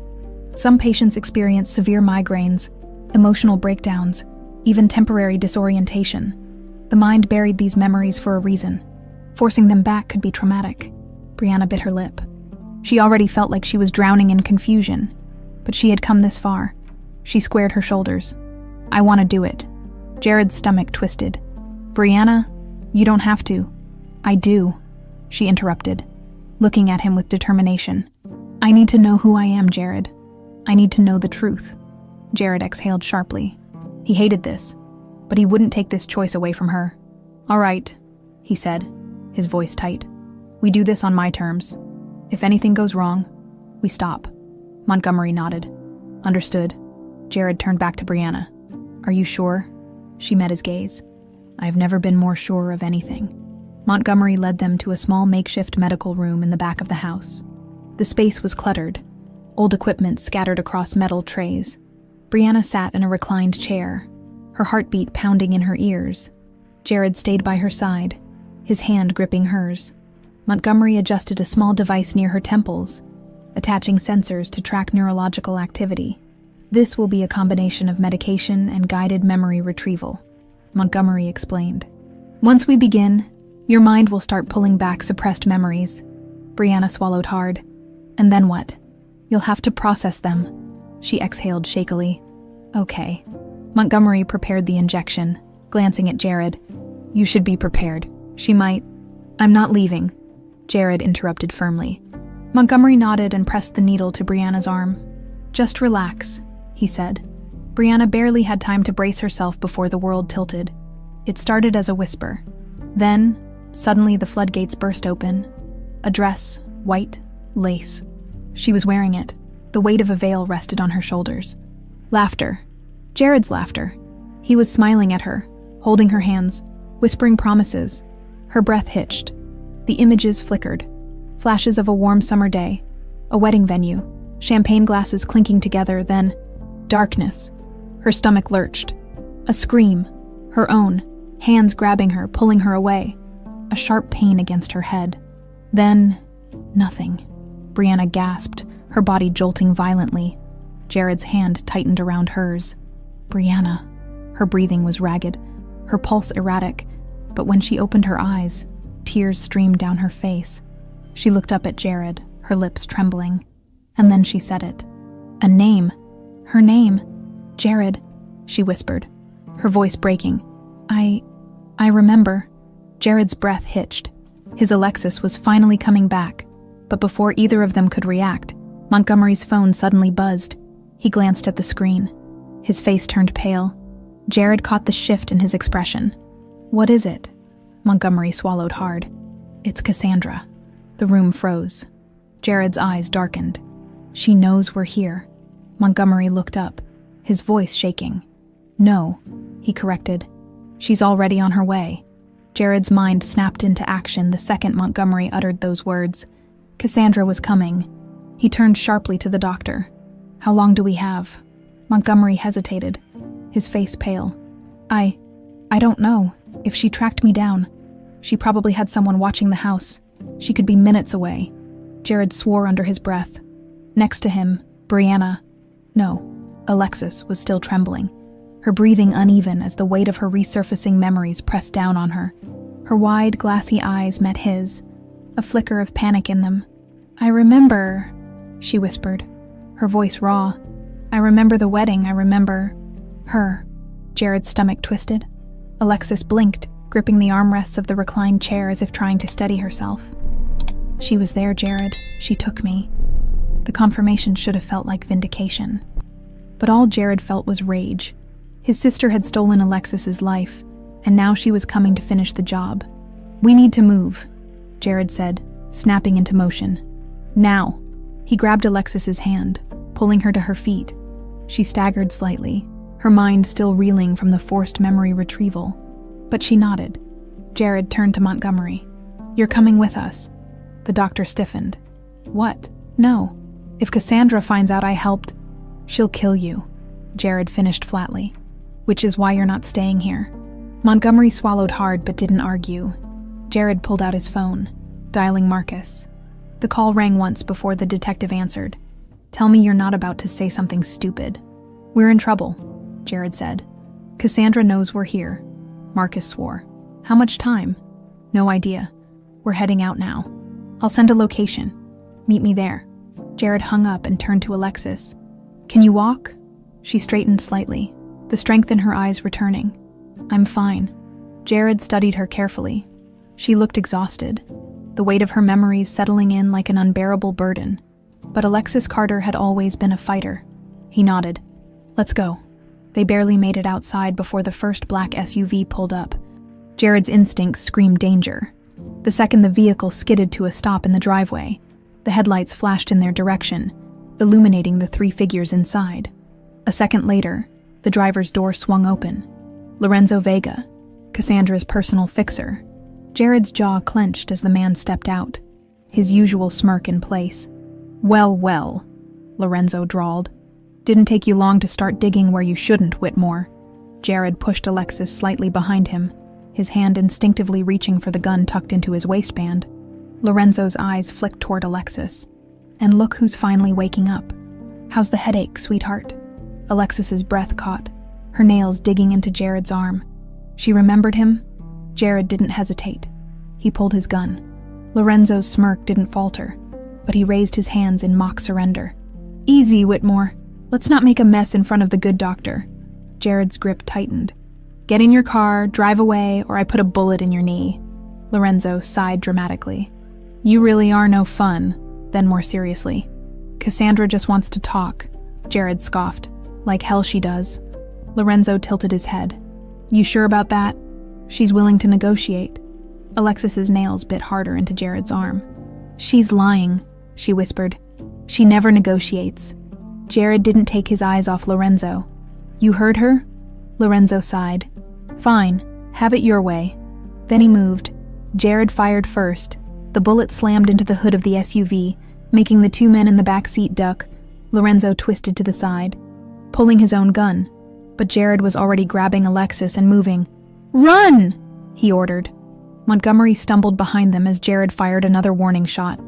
"Some patients experience severe migraines, emotional breakdowns, even temporary disorientation. The mind buried these memories for a reason. Forcing them back could be traumatic." Brianna bit her lip. She already felt like she was drowning in confusion, but she had come this far. She squared her shoulders. "I want to do it." Jared's stomach twisted. "Brianna, you don't have to." "I do," she interrupted. looking at him with determination. "I need to know who I am, Jared. I need to know the truth." Jared exhaled sharply. He hated this, but he wouldn't take this choice away from her. "All right," he said, his voice tight. "We do this on my terms. If anything goes wrong, we stop." Montgomery nodded. "Understood." Jared turned back to Brianna. "Are you sure?" She met his gaze. "I've never been more sure of anything." Montgomery led them to a small makeshift medical room in the back of the house. The space was cluttered, old equipment scattered across metal trays. Brianna sat in a reclined chair, her heartbeat pounding in her ears. Jared stayed by her side, his hand gripping hers. Montgomery adjusted a small device near her temples, attaching sensors to track neurological activity. "This will be a combination of medication and guided memory retrieval," Montgomery explained. "Once we begin, your mind will start pulling back suppressed memories." Brianna swallowed hard. "And then what?" "You'll have to process them." She exhaled shakily. "Okay." Montgomery prepared the injection, glancing at Jared. "You should be prepared. She might—" "I'm not leaving," Jared interrupted firmly. Montgomery nodded and pressed the needle to Brianna's arm. "Just relax," he said. Brianna barely had time to brace herself before the world tilted. It started as a whisper. Then, suddenly the floodgates burst open. A dress, white, lace. She was wearing it. The weight of a veil rested on her shoulders. Laughter. Jared's laughter. He was smiling at her, holding her hands, whispering promises. Her breath hitched. The images flickered. Flashes of a warm summer day, a wedding venue, champagne glasses clinking together, then darkness. Her stomach lurched. A scream, her own, hands grabbing her, pulling her away. A sharp pain against her head. Then, nothing. Brianna gasped, her body jolting violently. Jared's hand tightened around hers. Brianna. Her breathing was ragged, her pulse erratic, but when she opened her eyes, tears streamed down her face. She looked up at Jared, her lips trembling. And then she said it. A name. Her name. "Jared," she whispered, her voice breaking. I remember." Jared's breath hitched. His Alexis was finally coming back, but before either of them could react, Montgomery's phone suddenly buzzed. He glanced at the screen. His face turned pale. Jared caught the shift in his expression. "What is it?" Montgomery swallowed hard. "It's Cassandra." The room froze. Jared's eyes darkened. "She knows we're here." Montgomery looked up, his voice shaking. "No," he corrected. "She's already on her way." Jared's mind snapped into action the second Montgomery uttered those words. Cassandra was coming. He turned sharply to the doctor. "How long do we have?" Montgomery hesitated, his face pale. I don't know. If she tracked me down, she probably had someone watching the house. She could be minutes away." Jared swore under his breath. Next to him, Brianna— no, Alexis was still trembling, her breathing uneven as the weight of her resurfacing memories pressed down on her. Her wide, glassy eyes met his, a flicker of panic in them. "I remember," she whispered, her voice raw. "I remember the wedding, I remember her." Jared's stomach twisted. Alexis blinked, gripping the armrests of the reclined chair as if trying to steady herself. "She was there, Jared. She took me." The confirmation should have felt like vindication. But all Jared felt was rage. His sister had stolen Alexis's life, and now she was coming to finish the job. "We need to move," Jared said, snapping into motion. "Now." He grabbed Alexis's hand, pulling her to her feet. She staggered slightly, her mind still reeling from the forced memory retrieval. But she nodded. Jared turned to Montgomery. "You're coming with us." The doctor stiffened. "What? No. If Cassandra finds out I helped, she'll kill you," Jared finished flatly. "Which is why you're not staying here." Montgomery swallowed hard but didn't argue. Jared pulled out his phone, dialing Marcus. The call rang once before the detective answered. "Tell me you're not about to say something stupid." "We're in trouble," Jared said. "Cassandra knows we're here." Marcus swore. "How much time?" "No idea. We're heading out now. I'll send a location. Meet me there." Jared hung up and turned to Alexis. "Can you walk?" She straightened slightly, the strength in her eyes returning. "I'm fine." Jared studied her carefully. She looked exhausted. the weight of her memories settling in like an unbearable burden. But Alexis Carter had always been a fighter. He nodded. "Let's go." They barely made it outside before the first black SUV pulled up. Jared's instincts screamed danger. The second the vehicle skidded to a stop in the driveway, the headlights flashed in their direction, illuminating the 3 figures inside. A second later, the driver's door swung open. Lorenzo Vega, Cassandra's personal fixer. Jared's jaw clenched as the man stepped out, his usual smirk in place. "Well, well," Lorenzo drawled. "Didn't take you long to start digging where you shouldn't, Whitmore." Jared pushed Alexis slightly behind him, his hand instinctively reaching for the gun tucked into his waistband. Lorenzo's eyes flicked toward Alexis. "And look who's finally waking up. How's the headache, sweetheart?" Alexis's breath caught, her nails digging into Jared's arm. She remembered him. Jared didn't hesitate. He pulled his gun. Lorenzo's smirk didn't falter, but he raised his hands in mock surrender. "Easy, Whitmore. Let's not make a mess in front of the good doctor." Jared's grip tightened. "Get in your car, drive away, or I put a bullet in your knee." Lorenzo sighed dramatically. "You really are no fun." Then more seriously, "Cassandra just wants to talk." Jared scoffed. "Like hell she does." Lorenzo tilted his head. "You sure about that?" "She's willing to negotiate." Alexis's nails bit harder into Jared's arm. "She's lying," she whispered. "She never negotiates." Jared didn't take his eyes off Lorenzo. "You heard her?" Lorenzo sighed. "Fine, have it your way." Then he moved. Jared fired first. The bullet slammed into the hood of the SUV, making the 2 men in the back seat duck. Lorenzo twisted to the side, pulling his own gun. But Jared was already grabbing Alexis and moving. "Run!" he ordered. Montgomery stumbled behind them as Jared fired another warning shot,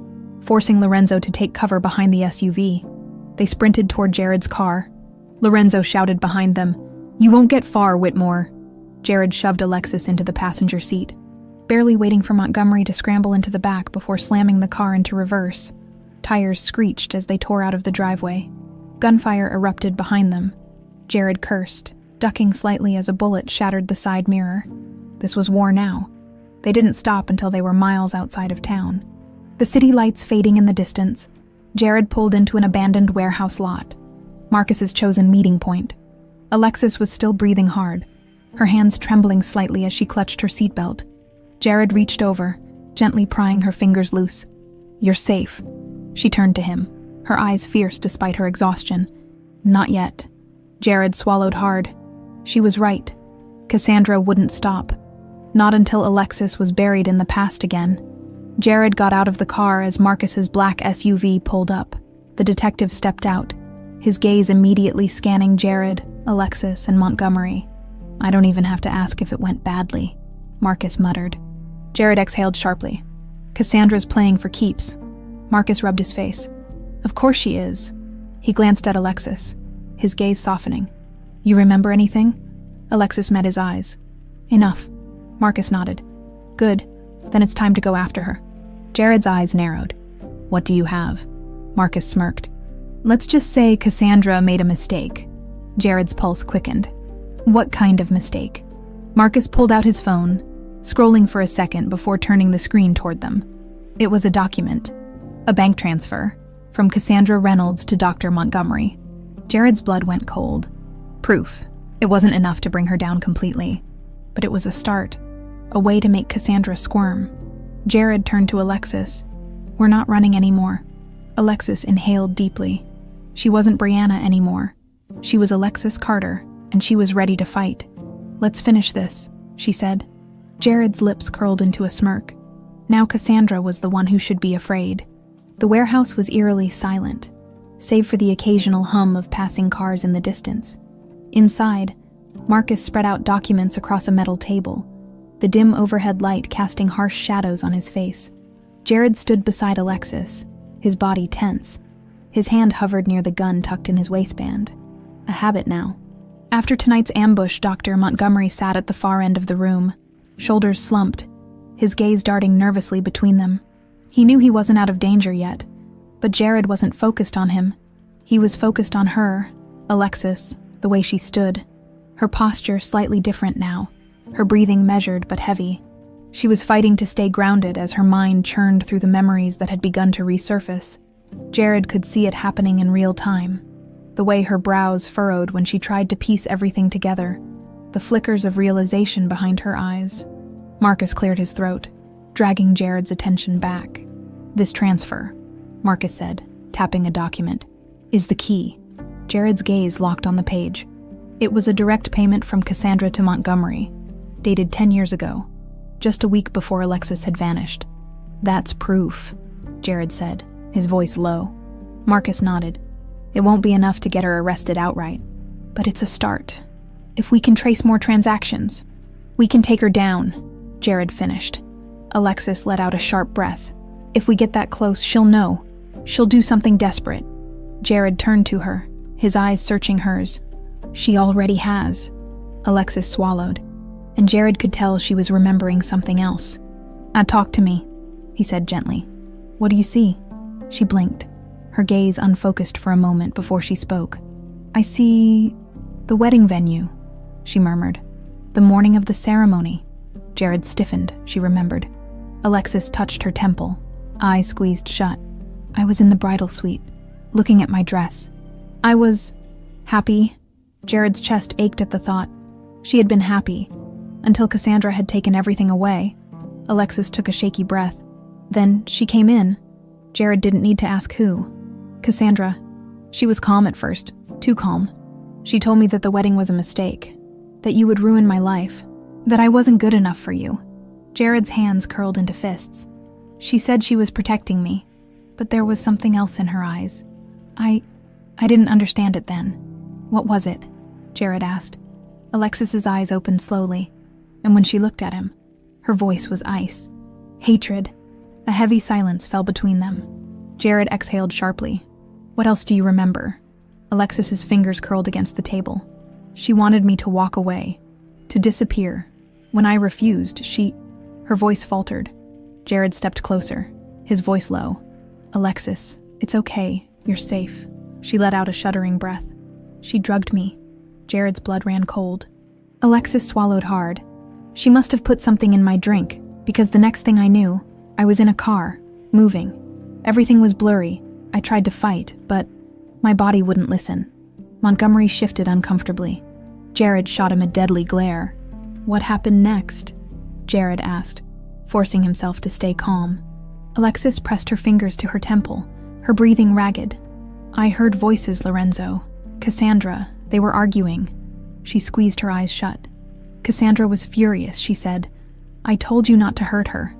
forcing Lorenzo to take cover behind the SUV. They sprinted toward Jared's car. Lorenzo shouted behind them, "You won't get far, Whitmore." Jared shoved Alexis into the passenger seat, barely waiting for Montgomery to scramble into the back before slamming the car into reverse. Tires screeched as they tore out of the driveway. Gunfire erupted behind them. Jared cursed, ducking slightly as a bullet shattered the side mirror. This was war now. They didn't stop until they were miles outside of town. The city lights fading in the distance, Jared pulled into an abandoned warehouse lot, Marcus's chosen meeting point. Alexis was still breathing hard, her hands trembling slightly as she clutched her seatbelt. Jared reached over, gently prying her fingers loose. "You're safe." She turned to him, her eyes fierce despite her exhaustion. "Not yet." Jared swallowed hard. She was right. Cassandra wouldn't stop. Not until Alexis was buried in the past again. Jared got out of the car as Marcus's black SUV pulled up. The detective stepped out, his gaze immediately scanning Jared, Alexis, and Montgomery. "I don't even have to ask if it went badly," Marcus muttered. Jared exhaled sharply. "Cassandra's playing for keeps." Marcus rubbed his face. "Of course she is." He glanced at Alexis, his gaze softening. "You remember anything?" Alexis met his eyes. "Enough." Marcus nodded. "Good. Then it's time to go after her." Jared's eyes narrowed. "What do you have?" Marcus smirked. "Let's just say Cassandra made a mistake." Jared's pulse quickened. "What kind of mistake?" Marcus pulled out his phone, scrolling for a second before turning the screen toward them. It was a document. A bank transfer. From Cassandra Reynolds to Dr. Montgomery. Jared's blood went cold. Proof. It wasn't enough to bring her down completely. But it was a start. A way to make Cassandra squirm. Jared turned to Alexis. "We're not running anymore." Alexis inhaled deeply. She wasn't Brianna anymore. She was Alexis Carter, and she was ready to fight. "Let's finish this," she said. Jared's lips curled into a smirk. Now Cassandra was the one who should be afraid. The warehouse was eerily silent, save for the occasional hum of passing cars in the distance. Inside, Marcus spread out documents across a metal table, the dim overhead light casting harsh shadows on his face. Jared stood beside Alexis, his body tense. His hand hovered near the gun tucked in his waistband. A habit now. After tonight's ambush, Dr. Montgomery sat at the far end of the room, shoulders slumped, his gaze darting nervously between them. He knew he wasn't out of danger yet, but Jared wasn't focused on him. He was focused on her, Alexis, the way she stood. Her posture slightly different now, her breathing measured but heavy. She was fighting to stay grounded as her mind churned through the memories that had begun to resurface. Jared could see it happening in real time. The way her brows furrowed when she tried to piece everything together. The flickers of realization behind her eyes. Marcus cleared his throat, dragging Jared's attention back. "This transfer," Marcus said, tapping a document, "is the key." Jared's gaze locked on the page. It was a direct payment from Cassandra to Montgomery, dated 10 years ago, just a week before Alexis had vanished. "That's proof," Jared said, his voice low. Marcus nodded. "It won't be enough to get her arrested outright, but it's a start. If we can trace more transactions, we can take her down," Jared finished. Alexis let out a sharp breath. "If we get that close, she'll know. She'll do something desperate." Jared turned to her, his eyes searching hers. "She already has." Alexis swallowed, and Jared could tell she was remembering something else. "Talk to me," he said gently. "What do you see?" She blinked, her gaze unfocused for a moment before she spoke. "I see the wedding venue," she murmured. "The morning of the ceremony." Jared stiffened, she remembered. Alexis touched her temple, eyes squeezed shut. "I was in the bridal suite, looking at my dress. I was happy." Jared's chest ached at the thought. She had been happy, until Cassandra had taken everything away. Alexis took a shaky breath. Then she came in. Jared didn't need to ask who. "Cassandra." She was calm at first, too calm. "She told me that the wedding was a mistake, that you would ruin my life, that I wasn't good enough for you." Jared's hands curled into fists. "She said she was protecting me, but there was something else in her eyes. I didn't understand it then." "What was it?" Jared asked. Alexis's eyes opened slowly, and when she looked at him, her voice was ice. "Hatred." A heavy silence fell between them. Jared exhaled sharply. "What else do you remember?" Alexis's fingers curled against the table. "She wanted me to walk away, to disappear. When I refused, Her voice faltered. Jared stepped closer, his voice low. "Alexis, it's okay. You're safe." She let out a shuddering breath. "She drugged me." Jared's blood ran cold. Alexis swallowed hard. "She must have put something in my drink, because the next thing I knew, I was in a car, moving. Everything was blurry. I tried to fight, but my body wouldn't listen." Montgomery shifted uncomfortably. Jared shot him a deadly glare. "What happened next?" Jared asked, forcing himself to stay calm. Alexis pressed her fingers to her temple, her breathing ragged. "I heard voices, Lorenzo. Cassandra, they were arguing." She squeezed her eyes shut. "Cassandra was furious," she said. "I told you not to hurt her."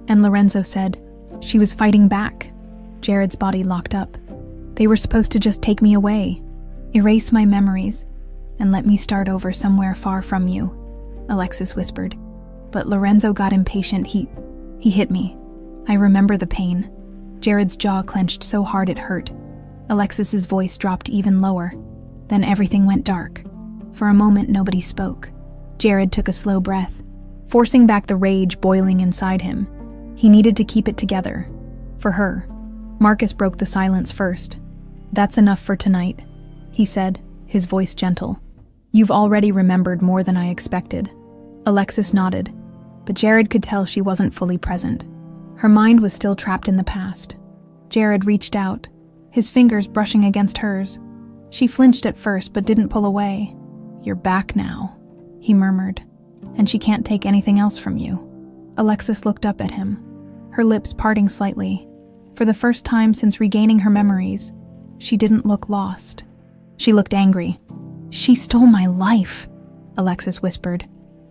And Lorenzo said, "She was fighting back." Jared's body locked up. "They were supposed to just take me away, erase my memories, and let me start over somewhere far from you," Alexis whispered. "But Lorenzo got impatient. He hit me. I remember the pain." Jared's jaw clenched so hard it hurt. Alexis's voice dropped even lower. Then everything went dark. For a moment, nobody spoke. Jared took a slow breath, forcing back the rage boiling inside him. He needed to keep it together. For her. Marcus broke the silence first. "That's enough for tonight," he said, his voice gentle. "You've already remembered more than I expected." Alexis nodded, but Jared could tell she wasn't fully present. Her mind was still trapped in the past. Jared reached out, his fingers brushing against hers. She flinched at first but didn't pull away. "You're back now," he murmured, "and she can't take anything else from you." Alexis looked up at him, her lips parting slightly. For the first time since regaining her memories, she didn't look lost. She looked angry. "She stole my life," Alexis whispered.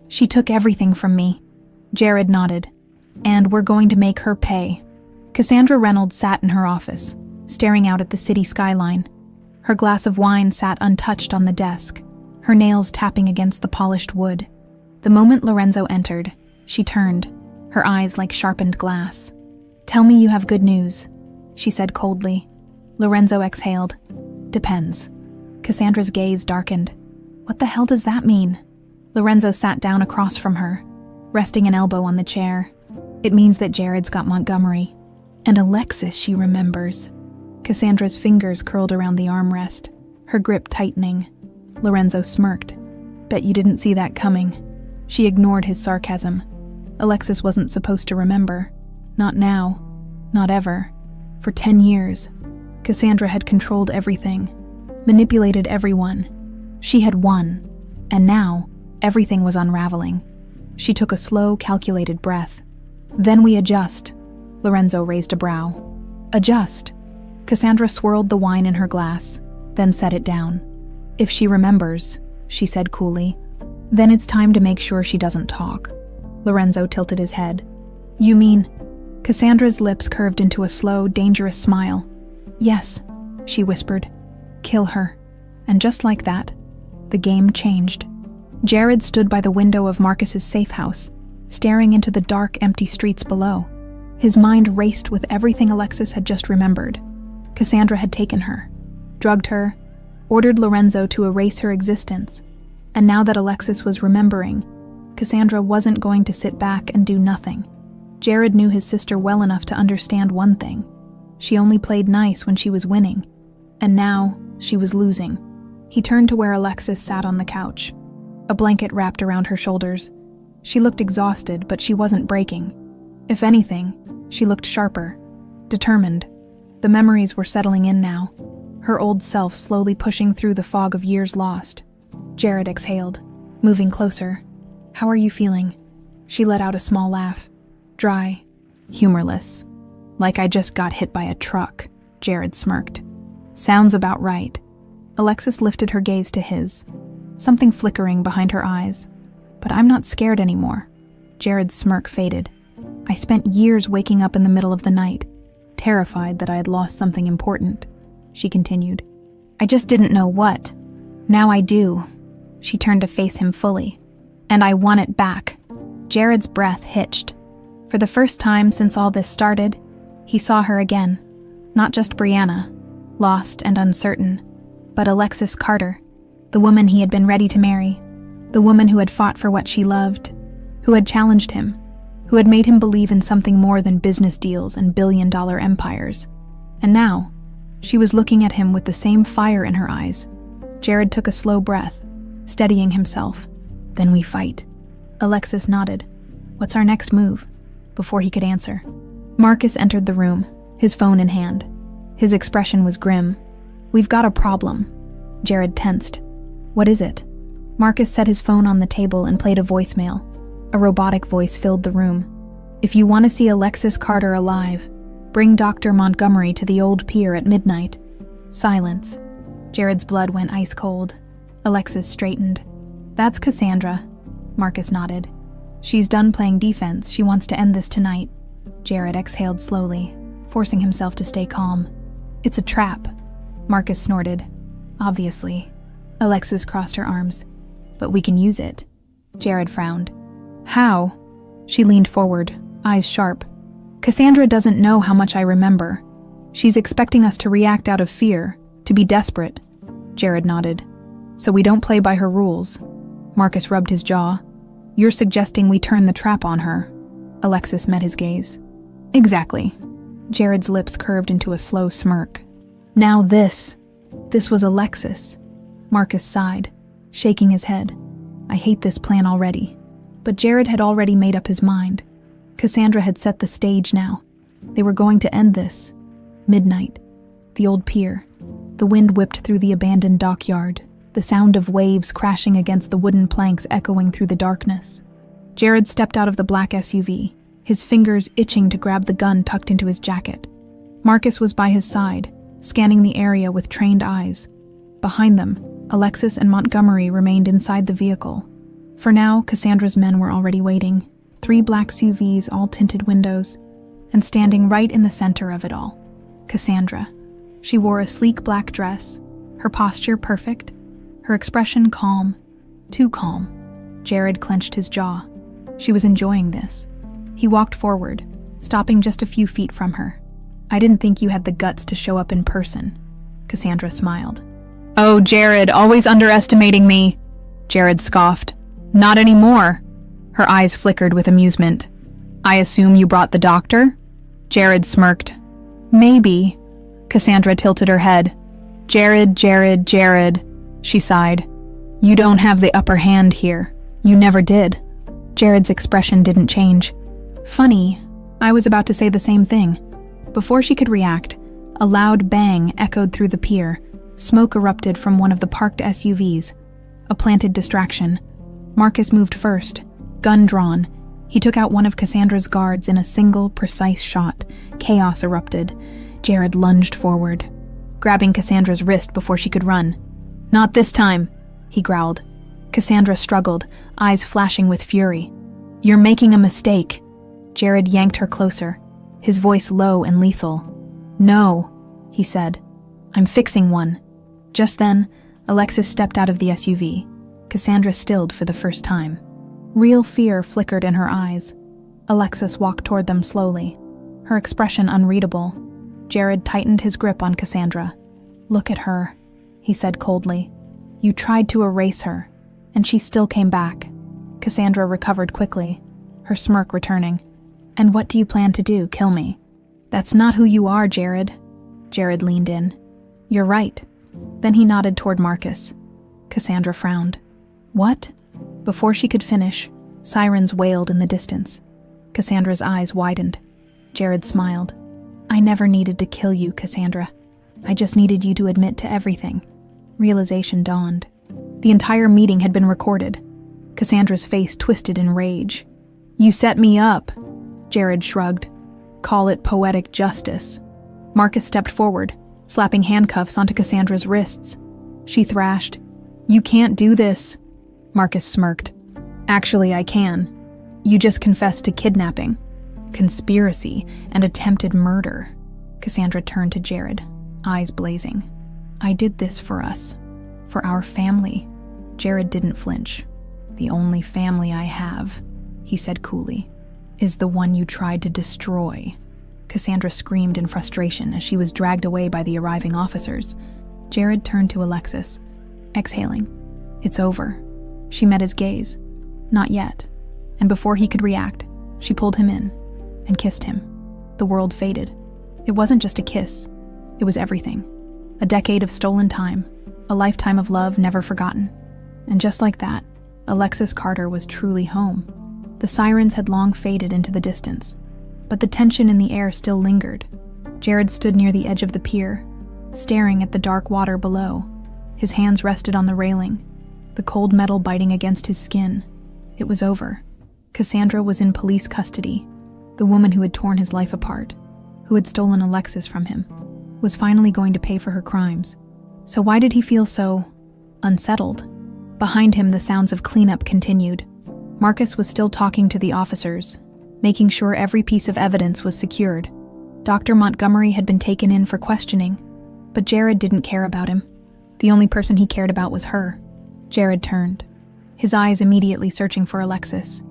"She took everything from me." Jared nodded. "And we're going to make her pay." Cassandra Reynolds sat in her office, staring out at the city skyline. Her glass of wine sat untouched on the desk, her nails tapping against the polished wood. The moment Lorenzo entered, she turned, her eyes like sharpened glass. "Tell me you have good news," she said coldly. Lorenzo exhaled. "Depends." Cassandra's gaze darkened. "What the hell does that mean?" Lorenzo sat down across from her, resting an elbow on the chair. "It means that Jared's got Montgomery. And Alexis, she remembers." Cassandra's fingers curled around the armrest, her grip tightening. Lorenzo smirked. "Bet you didn't see that coming." She ignored his sarcasm. Alexis wasn't supposed to remember. Not now. Not ever. For 10 years, Cassandra had controlled everything, manipulated everyone. She had won, and now everything was unraveling. She took a slow, calculated breath. Then we adjust. Lorenzo raised a brow. Adjust. Cassandra swirled the wine in her glass, then set it down. If she remembers, she said coolly, then it's time to make sure she doesn't talk. Lorenzo tilted his head. You mean? Cassandra's lips curved into a slow, dangerous smile. Yes, she whispered. Kill her. And just like that, the game changed. Jared stood by the window of Marcus's safe house, staring into the dark, empty streets below. His mind raced with everything Alexis had just remembered. Cassandra had taken her, drugged her, ordered Lorenzo to erase her existence. And now that Alexis was remembering, Cassandra wasn't going to sit back and do nothing. Jared knew his sister well enough to understand one thing. She only played nice when she was winning, and now she was losing. He turned to where Alexis sat on the couch, a blanket wrapped around her shoulders. She looked exhausted, but she wasn't breaking. If anything, she looked sharper, determined. The memories were settling in now, her old self slowly pushing through the fog of years lost. Jared exhaled, moving closer. How are you feeling? She let out a small laugh. Dry, humorless. Like I just got hit by a truck, Jared smirked. Sounds about right. Alexis lifted her gaze to his, something flickering behind her eyes. But I'm not scared anymore. Jared's smirk faded. I spent years waking up in the middle of the night, terrified that I had lost something important, she continued. I just didn't know what. Now I do. She turned to face him fully. And I want it back. Jared's breath hitched. For the first time since all this started, he saw her again. Not just Brianna, lost and uncertain, but Alexis Carter, the woman he had been ready to marry, the woman who had fought for what she loved, who had challenged him, who had made him believe in something more than business deals and billion-dollar empires. And now, she was looking at him with the same fire in her eyes. Jared took a slow breath, steadying himself. Then we fight. Alexis nodded. What's our next move? Before he could answer, Marcus entered the room, his phone in hand. His expression was grim. We've got a problem. Jared tensed. What is it? Marcus set his phone on the table and played a voicemail. A robotic voice filled the room. If you want to see Alexis Carter alive, bring Dr. Montgomery to the old pier at midnight. Silence. Jared's blood went ice cold. Alexis straightened. That's Cassandra. Marcus nodded. She's done playing defense. She wants to end this tonight. Jared exhaled slowly, forcing himself to stay calm. It's a trap. Marcus snorted. Obviously. Alexis crossed her arms. But we can use it. Jared frowned. How? She leaned forward, eyes sharp. Cassandra doesn't know how much I remember. She's expecting us to react out of fear, to be desperate. Jared nodded. So we don't play by her rules. Marcus rubbed his jaw. You're suggesting we turn the trap on her. Alexis met his gaze. Exactly. Jared's lips curved into a slow smirk. Now this was Alexis. Marcus sighed, shaking his head. I hate this plan already. But Jared had already made up his mind. Cassandra had set the stage now. They were going to end this. Midnight. The old pier. The wind whipped through the abandoned dockyard, the sound of waves crashing against the wooden planks echoing through the darkness. Jared stepped out of the black SUV, his fingers itching to grab the gun tucked into his jacket. Marcus was by his side, scanning the area with trained eyes. Behind them, Alexis and Montgomery remained inside the vehicle. For now, Cassandra's men were already waiting, 3 black SUVs, all tinted windows, and standing right in the center of it all, Cassandra. She wore a sleek black dress, her posture perfect, her expression calm, too calm. Jared clenched his jaw. She was enjoying this. He walked forward, stopping just a few feet from her. I didn't think you had the guts to show up in person. Cassandra smiled. Oh, Jared, always underestimating me. Jared scoffed. Not anymore. Her eyes flickered with amusement. I assume you brought the doctor? Jared smirked. Maybe. Cassandra tilted her head. Jared, she sighed. You don't have the upper hand here. You never did. Jared's expression didn't change. Funny, I was about to say the same thing. Before she could react, a loud bang echoed through the pier. Smoke erupted from one of the parked SUVs. A planted distraction. Marcus moved first, gun drawn. He took out one of Cassandra's guards in a single, precise shot. Chaos erupted. Jared lunged forward, grabbing Cassandra's wrist before she could run. "Not this time," he growled. Cassandra struggled, eyes flashing with fury. "You're making a mistake." Jared yanked her closer, his voice low and lethal. "No," he said. "I'm fixing one." Just then, Alexis stepped out of the SUV. Cassandra stilled for the first time. Real fear flickered in her eyes. Alexis walked toward them slowly, her expression unreadable. Jared tightened his grip on Cassandra. "Look at her," he said coldly. "You tried to erase her, and she still came back." Cassandra recovered quickly, her smirk returning. "And what do you plan to do, kill me?" "That's not who you are, Jared." Jared leaned in. "You're right." Then he nodded toward Marcus. Cassandra frowned. "What?" Before she could finish, sirens wailed in the distance. Cassandra's eyes widened. Jared smiled. "I never needed to kill you, Cassandra. I just needed you to admit to everything." Realization dawned. The entire meeting had been recorded. Cassandra's face twisted in rage. "You set me up." Jared shrugged. "Call it poetic justice." Marcus stepped forward, slapping handcuffs onto Cassandra's wrists. She thrashed. "You can't do this." Marcus smirked. "Actually, I can. You just confessed to kidnapping, conspiracy, and attempted murder." Cassandra turned to Jared, eyes blazing. "I did this for us, for our family." Jared didn't flinch. "The only family I have," he said coolly, "is the one you tried to destroy." Cassandra screamed in frustration as she was dragged away by the arriving officers. Jared turned to Alexis, exhaling. "It's over." She met his gaze. "Not yet." And before he could react, she pulled him in and kissed him. The world faded. It wasn't just a kiss. It was everything. A decade of stolen time, a lifetime of love never forgotten. And just like that, Alexis Carter was truly home. The sirens had long faded into the distance, but the tension in the air still lingered. Jared stood near the edge of the pier, staring at the dark water below. His hands rested on the railing, the cold metal biting against his skin. It was over. Cassandra was in police custody. The woman who had torn his life apart, who had stolen Alexis from him, was finally going to pay for her crimes. So why did he feel so unsettled? Behind him, the sounds of cleanup continued. Marcus was still talking to the officers, making sure every piece of evidence was secured. Dr. Montgomery had been taken in for questioning, but Jared didn't care about him. The only person he cared about was her. Jared turned, his eyes immediately searching for Alexis.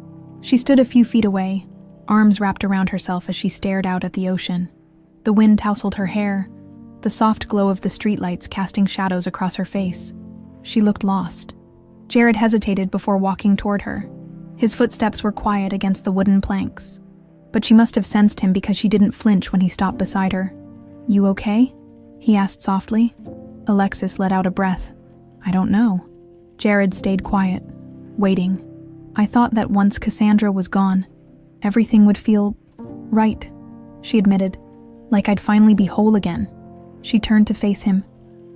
She stood a few feet away, arms wrapped around herself as she stared out at the ocean. The wind tousled her hair, the soft glow of the streetlights casting shadows across her face. She looked lost. Jared hesitated before walking toward her. His footsteps were quiet against the wooden planks, but she must have sensed him because she didn't flinch when he stopped beside her. "You okay?" he asked softly. Alexis let out a breath. "I don't know." Jared stayed quiet, waiting. "I thought that once Cassandra was gone, everything would feel right," she admitted, "like I'd finally be whole again." She turned to face him,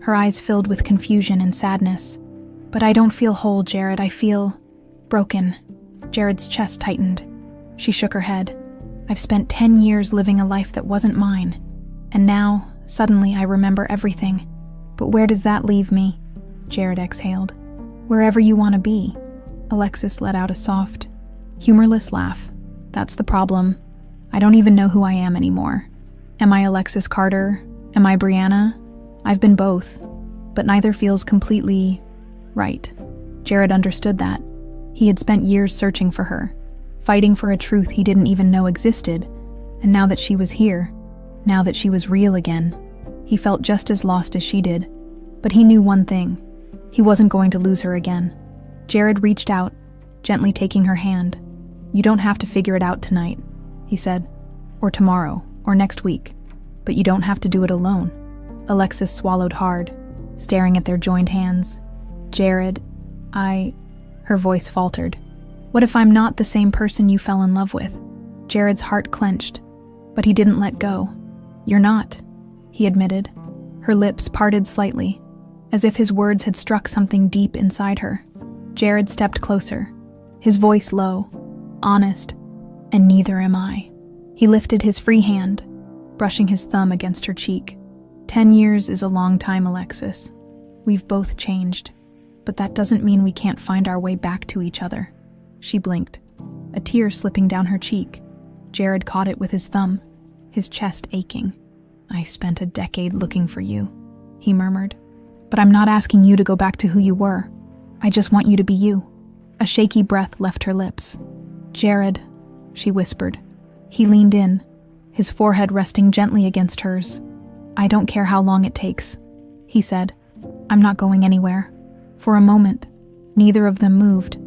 her eyes filled with confusion and sadness. "But I don't feel whole, Jared. I feel broken." Jared's chest tightened. She shook her head. "I've spent 10 years living a life that wasn't mine, and now, suddenly, I remember everything. But where does that leave me?" Jared exhaled. "Wherever you want to be." Alexis let out a soft, humorless laugh. "That's the problem. I don't even know who I am anymore. Am I Alexis Carter? Am I Brianna? I've been both, but neither feels completely right." Jared understood that. He had spent years searching for her, fighting for a truth he didn't even know existed, and now that she was here, now that she was real again, he felt just as lost as she did. But he knew one thing. He wasn't going to lose her again. Jared reached out, gently taking her hand. "You don't have to figure it out tonight," he said, "or tomorrow, or next week, but you don't have to do it alone." Alexis swallowed hard, staring at their joined hands. "Jared, her voice faltered. What if I'm not the same person you fell in love with? Jared's heart clenched, but he didn't let go. You're not, he admitted. Her lips parted slightly, as if his words had struck something deep inside her. Jared stepped closer, his voice low, honest, and neither am I. He lifted his free hand, brushing his thumb against her cheek. 10 years is a long time, Alexis. We've both changed, but that doesn't mean we can't find our way back to each other. She blinked, a tear slipping down her cheek. Jared caught it with his thumb, his chest aching. I spent a decade looking for you, he murmured. But I'm not asking you to go back to who you were. I just want you to be you. A shaky breath left her lips. Jared, she whispered. He leaned in, his forehead resting gently against hers. I don't care how long it takes, he said. I'm not going anywhere. For a moment, neither of them moved.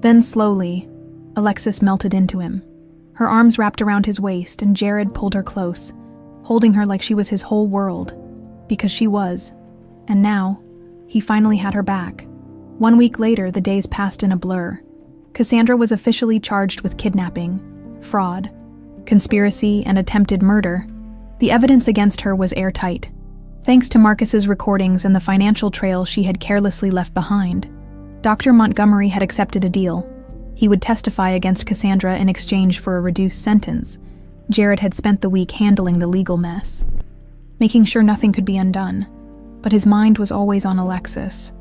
Then slowly, Alexis melted into him. Her arms wrapped around his waist, and Jared pulled her close, holding her like she was his whole world. Because she was. And now, he finally had her back. 1 week later, the days passed in a blur. Cassandra was officially charged with kidnapping, fraud, conspiracy, and attempted murder. The evidence against her was airtight, thanks to Marcus's recordings and the financial trail she had carelessly left behind. Dr. Montgomery had accepted a deal. He would testify against Cassandra in exchange for a reduced sentence. Jared had spent the week handling the legal mess, making sure nothing could be undone. But his mind was always on Alexis.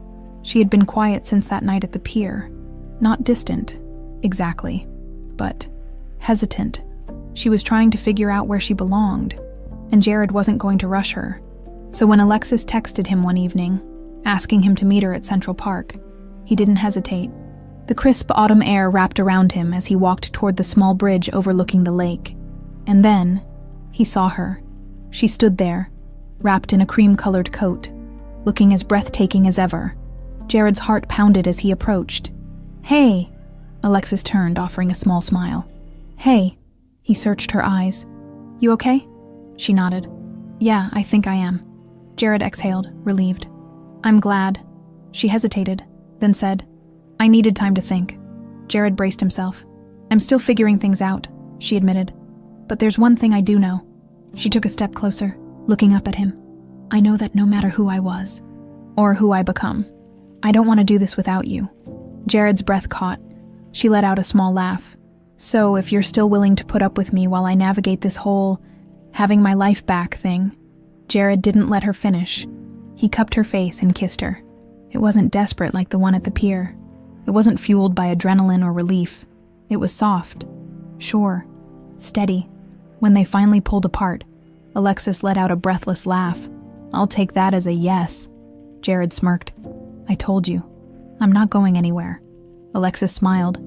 She had been quiet since that night at the pier. Not distant, exactly, but hesitant. She was trying to figure out where she belonged, and Jared wasn't going to rush her. So when Alexis texted him one evening, asking him to meet her at Central Park, he didn't hesitate. The crisp autumn air wrapped around him as he walked toward the small bridge overlooking the lake. And then, he saw her. She stood there, wrapped in a cream-colored coat, looking as breathtaking as ever. Jared's heart pounded as he approached. Hey! Alexis turned, offering a small smile. Hey! He searched her eyes. You okay? She nodded. Yeah, I think I am. Jared exhaled, relieved. I'm glad. She hesitated, then said, I needed time to think. Jared braced himself. I'm still figuring things out, she admitted. But there's one thing I do know. She took a step closer, looking up at him. I know that no matter who I was, or who I become, I don't want to do this without you. Jared's breath caught. She let out a small laugh. So if you're still willing to put up with me while I navigate this whole having my life back thing. Jared didn't let her finish. He cupped her face and kissed her. It wasn't desperate like the one at the pier. It wasn't fueled by adrenaline or relief. It was soft, sure, steady. When they finally pulled apart, Alexis let out a breathless laugh. I'll take that as a yes. Jared smirked. I told you. I'm not going anywhere. Alexis smiled,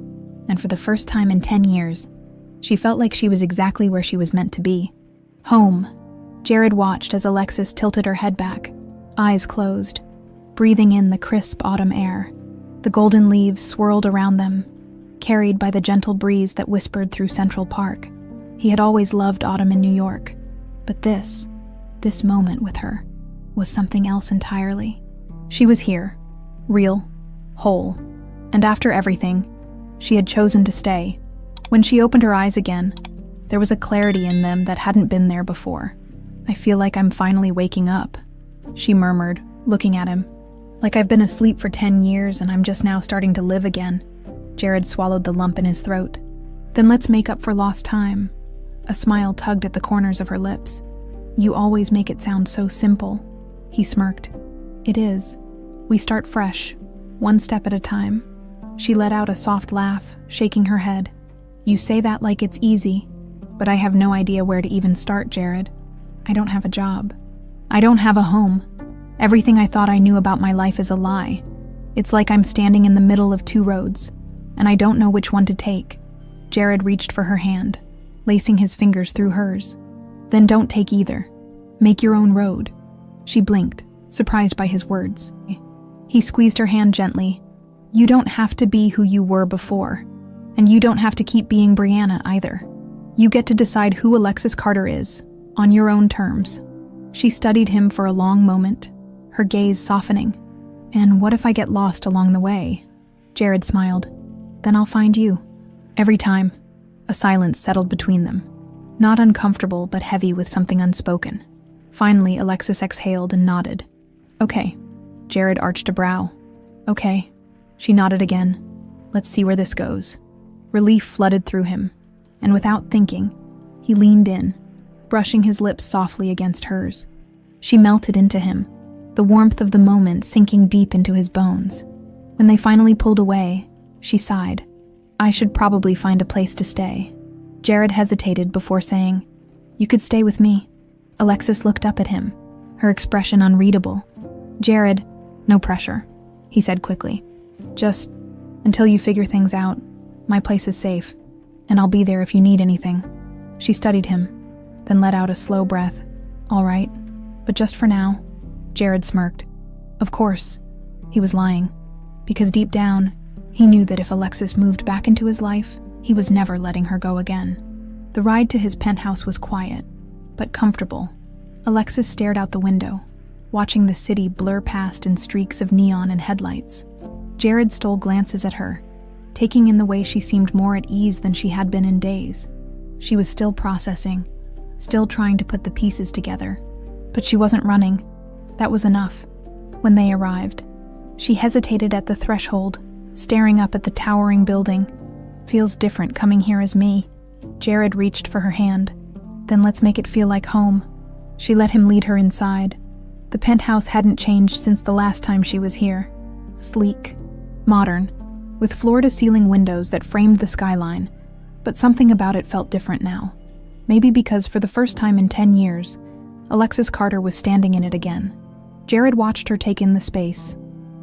and for the first time in 10 years, she felt like she was exactly where she was meant to be. Home. Jared watched as Alexis tilted her head back, eyes closed, breathing in the crisp autumn air. The golden leaves swirled around them, carried by the gentle breeze that whispered through Central Park. He had always loved autumn in New York, but this moment with her, was something else entirely. She was here, real, whole, and after everything, she had chosen to stay. When she opened her eyes again, there was a clarity in them that hadn't been there before. I feel like I'm finally waking up, she murmured, looking at him. Like I've been asleep for 10 years and I'm just now starting to live again. Jared swallowed the lump in his throat. Then let's make up for lost time. A smile tugged at the corners of her lips. You always make it sound so simple. He smirked. It is. We start fresh, one step at a time. She let out a soft laugh, shaking her head. You say that like it's easy, but I have no idea where to even start, Jared. I don't have a job. I don't have a home. Everything I thought I knew about my life is a lie. It's like I'm standing in the middle of two roads, and I don't know which one to take. Jared reached for her hand, lacing his fingers through hers. Then don't take either. Make your own road. She blinked, surprised by his words. He squeezed her hand gently. You don't have to be who you were before, and you don't have to keep being Brianna either. You get to decide who Alexis Carter is, on your own terms. She studied him for a long moment, her gaze softening. And what if I get lost along the way? Jared smiled. then I'll find you. Every time, a silence settled between them. Not uncomfortable, but heavy with something unspoken. Finally, Alexis exhaled and nodded. Okay. Jared arched a brow. Okay. She nodded again. Let's see where this goes. Relief flooded through him, and without thinking, he leaned in, brushing his lips softly against hers. She melted into him, the warmth of the moment sinking deep into his bones. When they finally pulled away, she sighed. I should probably find a place to stay. Jared hesitated before saying, You could stay with me. Alexis looked up at him, her expression unreadable. Jared, no pressure, he said quickly. Just until you figure things out, my place is safe, and I'll be there if you need anything. She studied him, then let out a slow breath. All right, but just for now. Jared smirked. Of course, he was lying, because deep down, he knew that if Alexis moved back into his life, he was never letting her go again. The ride to his penthouse was quiet, but comfortable. Alexis stared out the window, watching the city blur past in streaks of neon and headlights. Jared stole glances at her, taking in the way she seemed more at ease than she had been in days. She was still processing, still trying to put the pieces together. But she wasn't running. That was enough. When they arrived, she hesitated at the threshold, staring up at the towering building. Feels different coming here as me. Jared reached for her hand. Then let's make it feel like home. She let him lead her inside. The penthouse hadn't changed since the last time she was here. Sleek, modern, with floor-to-ceiling windows that framed the skyline, but something about it felt different now. Maybe because for the first time in 10 years, Alexis Carter was standing in it again. Jared watched her take in the space,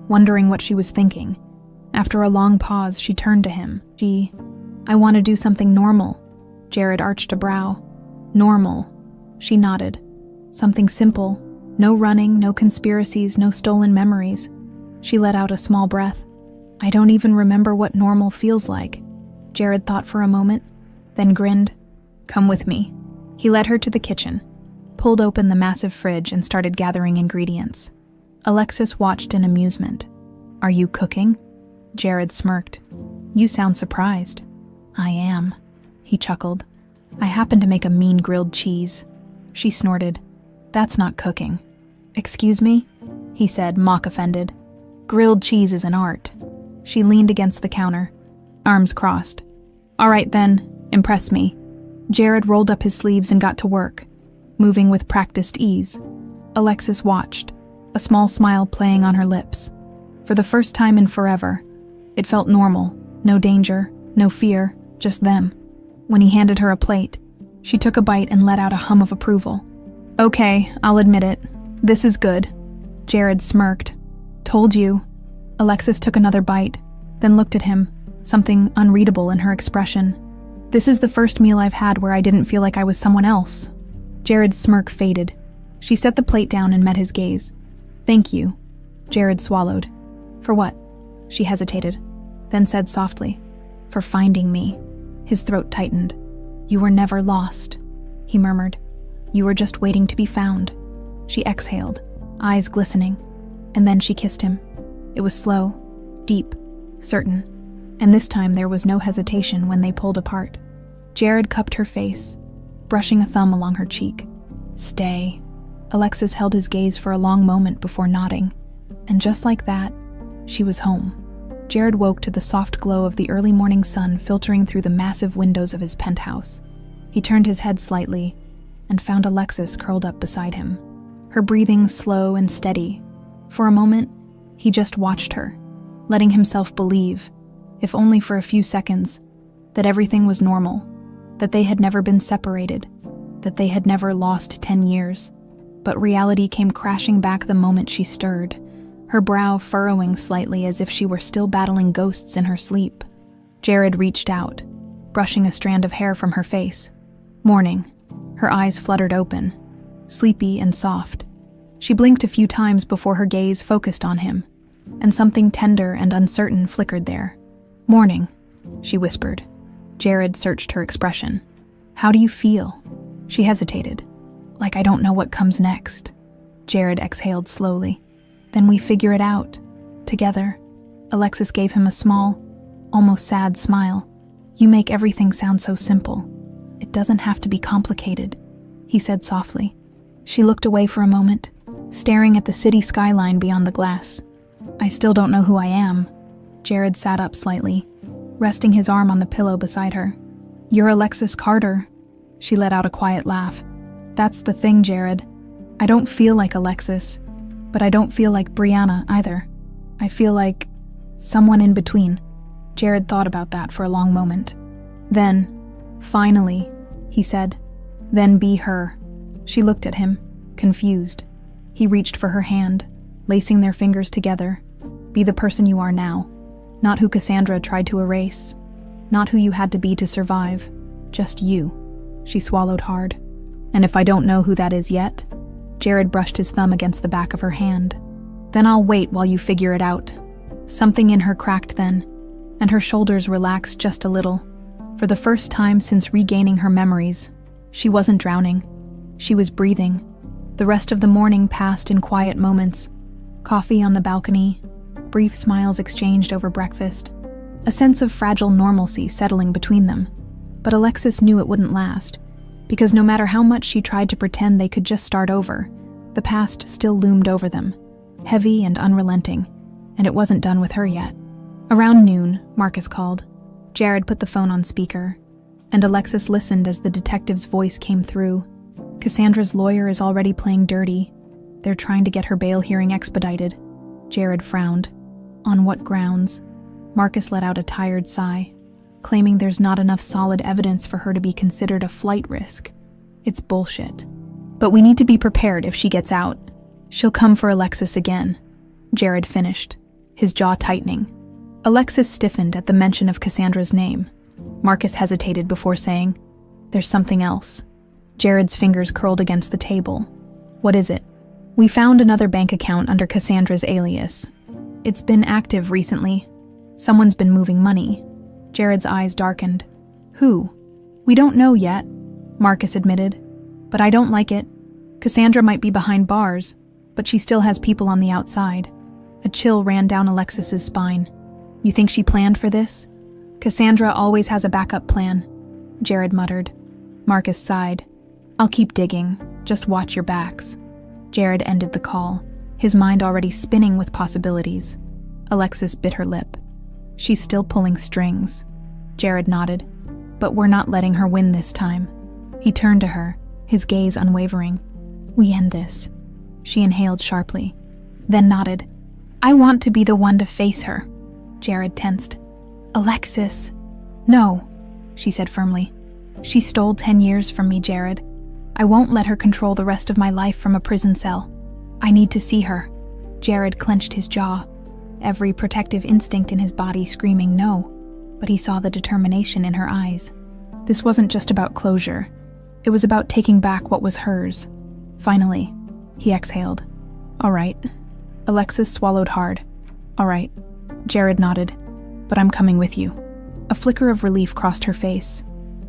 wondering what she was thinking. After a long pause, she turned to him. I want to do something normal. Jared arched a brow. Normal. She nodded. Something simple. No running, no conspiracies, no stolen memories. She let out a small breath. I don't even remember what normal feels like. Jared thought for a moment, then grinned. Come with me. He led her to the kitchen, pulled open the massive fridge and started gathering ingredients. Alexis watched in amusement. Are you cooking? Jared smirked. You sound surprised. I am. He chuckled. I happen to make a mean grilled cheese. She snorted. That's not cooking. Excuse me? He said, mock offended. Grilled cheese is an art. She leaned against the counter, arms crossed. All right then, impress me. Jared rolled up his sleeves and got to work, moving with practiced ease. Alexis watched, a small smile playing on her lips. For the first time in forever, it felt normal. No danger, no fear, just them. When he handed her a plate, she took a bite and let out a hum of approval. Okay, I'll admit it. This is good. Jared smirked. Told you. Alexis took another bite, then looked at him, something unreadable in her expression. This is the first meal I've had where I didn't feel like I was someone else. Jared's smirk faded. She set the plate down and met his gaze. Thank you. Jared swallowed. For what? She hesitated, then said softly. For finding me. His throat tightened. You were never lost, he murmured. You were just waiting to be found. She exhaled, eyes glistening, and then she kissed him. It was slow, deep, certain, and this time there was no hesitation when they pulled apart. Jared cupped her face, brushing a thumb along her cheek. Stay. Alexis held his gaze for a long moment before nodding, and just like that, she was home. Jared woke to the soft glow of the early morning sun filtering through the massive windows of his penthouse. He turned his head slightly and found Alexis curled up beside him, her breathing slow and steady. For a moment, he just watched her, letting himself believe, if only for a few seconds, that everything was normal, that they had never been separated, that they had never lost 10 years. But reality came crashing back the moment she stirred, her brow furrowing slightly as if she were still battling ghosts in her sleep. Jared reached out, brushing a strand of hair from her face. Morning. Her eyes fluttered open, sleepy and soft. She blinked a few times before her gaze focused on him, and something tender and uncertain flickered there. Morning, she whispered. Jared searched her expression. How do you feel? She hesitated. Like I don't know what comes next. Jared exhaled slowly. Then we figure it out. Together. Alexis gave him a small, almost sad smile. "You make everything sound so simple. It doesn't have to be complicated," he said softly. She looked away for a moment, staring at the city skyline beyond the glass. "I still don't know who I am." Jared sat up slightly, resting his arm on the pillow beside her. "You're Alexis Carter." She let out a quiet laugh. "That's the thing, Jared. I don't feel like Alexis, but I don't feel like Brianna either. I feel like someone in between." Jared thought about that for a long moment. "Then, finally," he said, "then be her." She looked at him, confused. He reached for her hand, lacing their fingers together. "Be the person you are now. Not who Cassandra tried to erase. Not who you had to be to survive. Just you." She swallowed hard. "And if I don't know who that is yet?" Jared brushed his thumb against the back of her hand. "Then I'll wait while you figure it out." Something in her cracked then, and her shoulders relaxed just a little. For the first time since regaining her memories, she wasn't drowning. She was breathing. The rest of the morning passed in quiet moments. Coffee on the balcony, brief smiles exchanged over breakfast, a sense of fragile normalcy settling between them. But Alexis knew it wouldn't last, because no matter how much she tried to pretend they could just start over, the past still loomed over them, heavy and unrelenting, and it wasn't done with her yet. Around noon, Marcus called. Jared put the phone on speaker, and Alexis listened as the detective's voice came through. "Cassandra's lawyer is already playing dirty. They're trying to get her bail hearing expedited." Jared frowned. "On what grounds?" Marcus let out a tired sigh, claiming there's not enough solid evidence for her to be considered a flight risk. "It's bullshit. But we need to be prepared if she gets out. She'll come for Alexis again." Jared finished, his jaw tightening. Alexis stiffened at the mention of Cassandra's name. Marcus hesitated before saying, "There's something else." Jared's fingers curled against the table. "What is it?" "We found another bank account under Cassandra's alias. It's been active recently. Someone's been moving money." Jared's eyes darkened. "Who?" "We don't know yet," Marcus admitted. "But I don't like it. Cassandra might be behind bars, but she still has people on the outside." A chill ran down Alexis's spine. "You think she planned for this?" "Cassandra always has a backup plan," Jared muttered. Marcus sighed. "I'll keep digging. Just watch your backs." Jared ended the call, his mind already spinning with possibilities. Alexis bit her lip. "She's still pulling strings." Jared nodded. "But we're not letting her win this time." He turned to her, his gaze unwavering. "We end this." She inhaled sharply, then nodded. "I want to be the one to face her." Jared tensed. "Alexis." "No," she said firmly. "She stole 10 years from me, Jared. I won't let her control the rest of my life from a prison cell. I need to see her." Jared clenched his jaw, every protective instinct in his body screaming no, but he saw the determination in her eyes. This wasn't just about closure. It was about taking back what was hers. Finally, he exhaled. "All right." Alexis swallowed hard. "All right." Jared nodded. "But I'm coming with you." A flicker of relief crossed her face.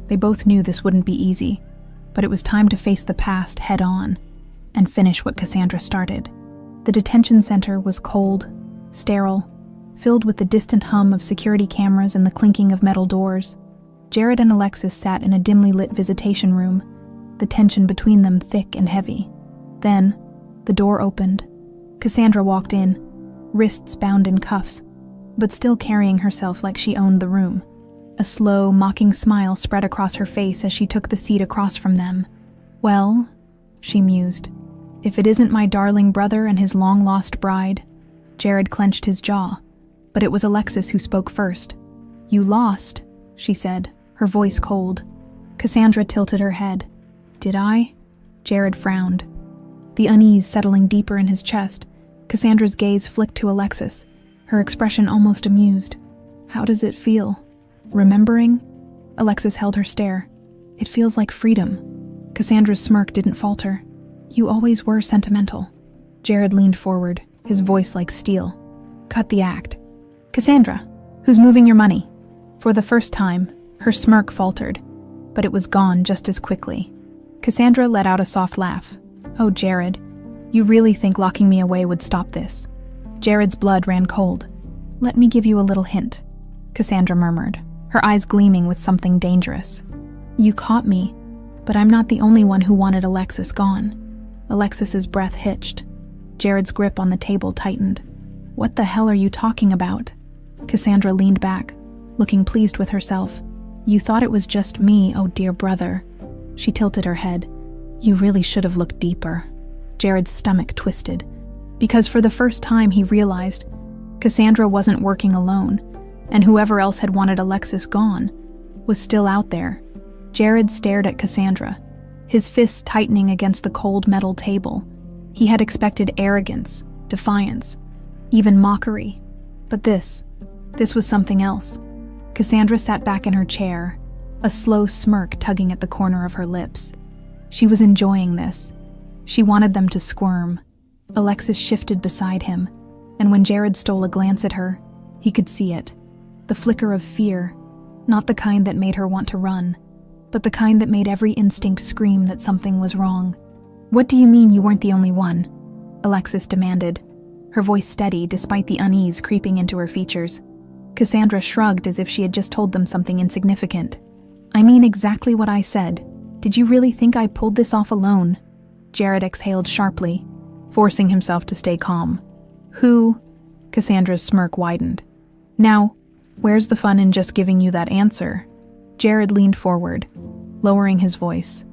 They both knew this wouldn't be easy, but it was time to face the past head-on and finish what Cassandra started. The detention center was cold, sterile, filled with the distant hum of security cameras and the clinking of metal doors. Jared and Alexis sat in a dimly lit visitation room, the tension between them thick and heavy. Then, the door opened. Cassandra walked in, wrists bound in cuffs, but still carrying herself like she owned the room. A slow, mocking smile spread across her face as she took the seat across from them. "Well," she mused, "if it isn't my darling brother and his long-lost bride." Jared clenched his jaw, but it was Alexis who spoke first. "You lost," she said, her voice cold. Cassandra tilted her head. "Did I?" Jared frowned. The unease settling deeper in his chest, Cassandra's gaze flicked to Alexis, her expression almost amused. "How does it feel?" "Remembering?" Alexis held her stare. "It feels like freedom." Cassandra's smirk didn't falter. "You always were sentimental." Jared leaned forward, his voice like steel. "Cut the act. Cassandra, who's moving your money?" For the first time, her smirk faltered, but it was gone just as quickly. Cassandra let out a soft laugh. "Oh, Jared, you really think locking me away would stop this?" Jared's blood ran cold. "Let me give you a little hint. Cassandra murmured, her eyes gleaming with something dangerous. You caught me, but I'm not the only one who wanted Alexis gone. Alexis's breath hitched. Jared's grip on the table tightened. What the hell are you talking about? Cassandra leaned back, looking pleased with herself. You thought it was just me, oh dear brother. She tilted her head. You really should have looked deeper. Jared's stomach twisted, because for the first time he realized Cassandra wasn't working alone, and whoever else had wanted Alexis gone was still out there. Jared stared at Cassandra, his fists tightening against the cold metal table. He had expected arrogance, defiance, even mockery. But this was something else. Cassandra sat back in her chair, a slow smirk tugging at the corner of her lips. She was enjoying this. She wanted them to squirm. Alexis shifted beside him, and when Jared stole a glance at her, he could see it. The flicker of fear, not the kind that made her want to run, but the kind that made every instinct scream that something was wrong. What do you mean you weren't the only one? Alexis demanded, her voice steady despite the unease creeping into her features. Cassandra shrugged as if she had just told them something insignificant. I mean exactly what I said. Did you really think I pulled this off alone? Jared exhaled sharply, forcing himself to stay calm. Who? Cassandra's smirk widened. Now, where's the fun in just giving you that answer? Jared leaned forward, lowering his voice.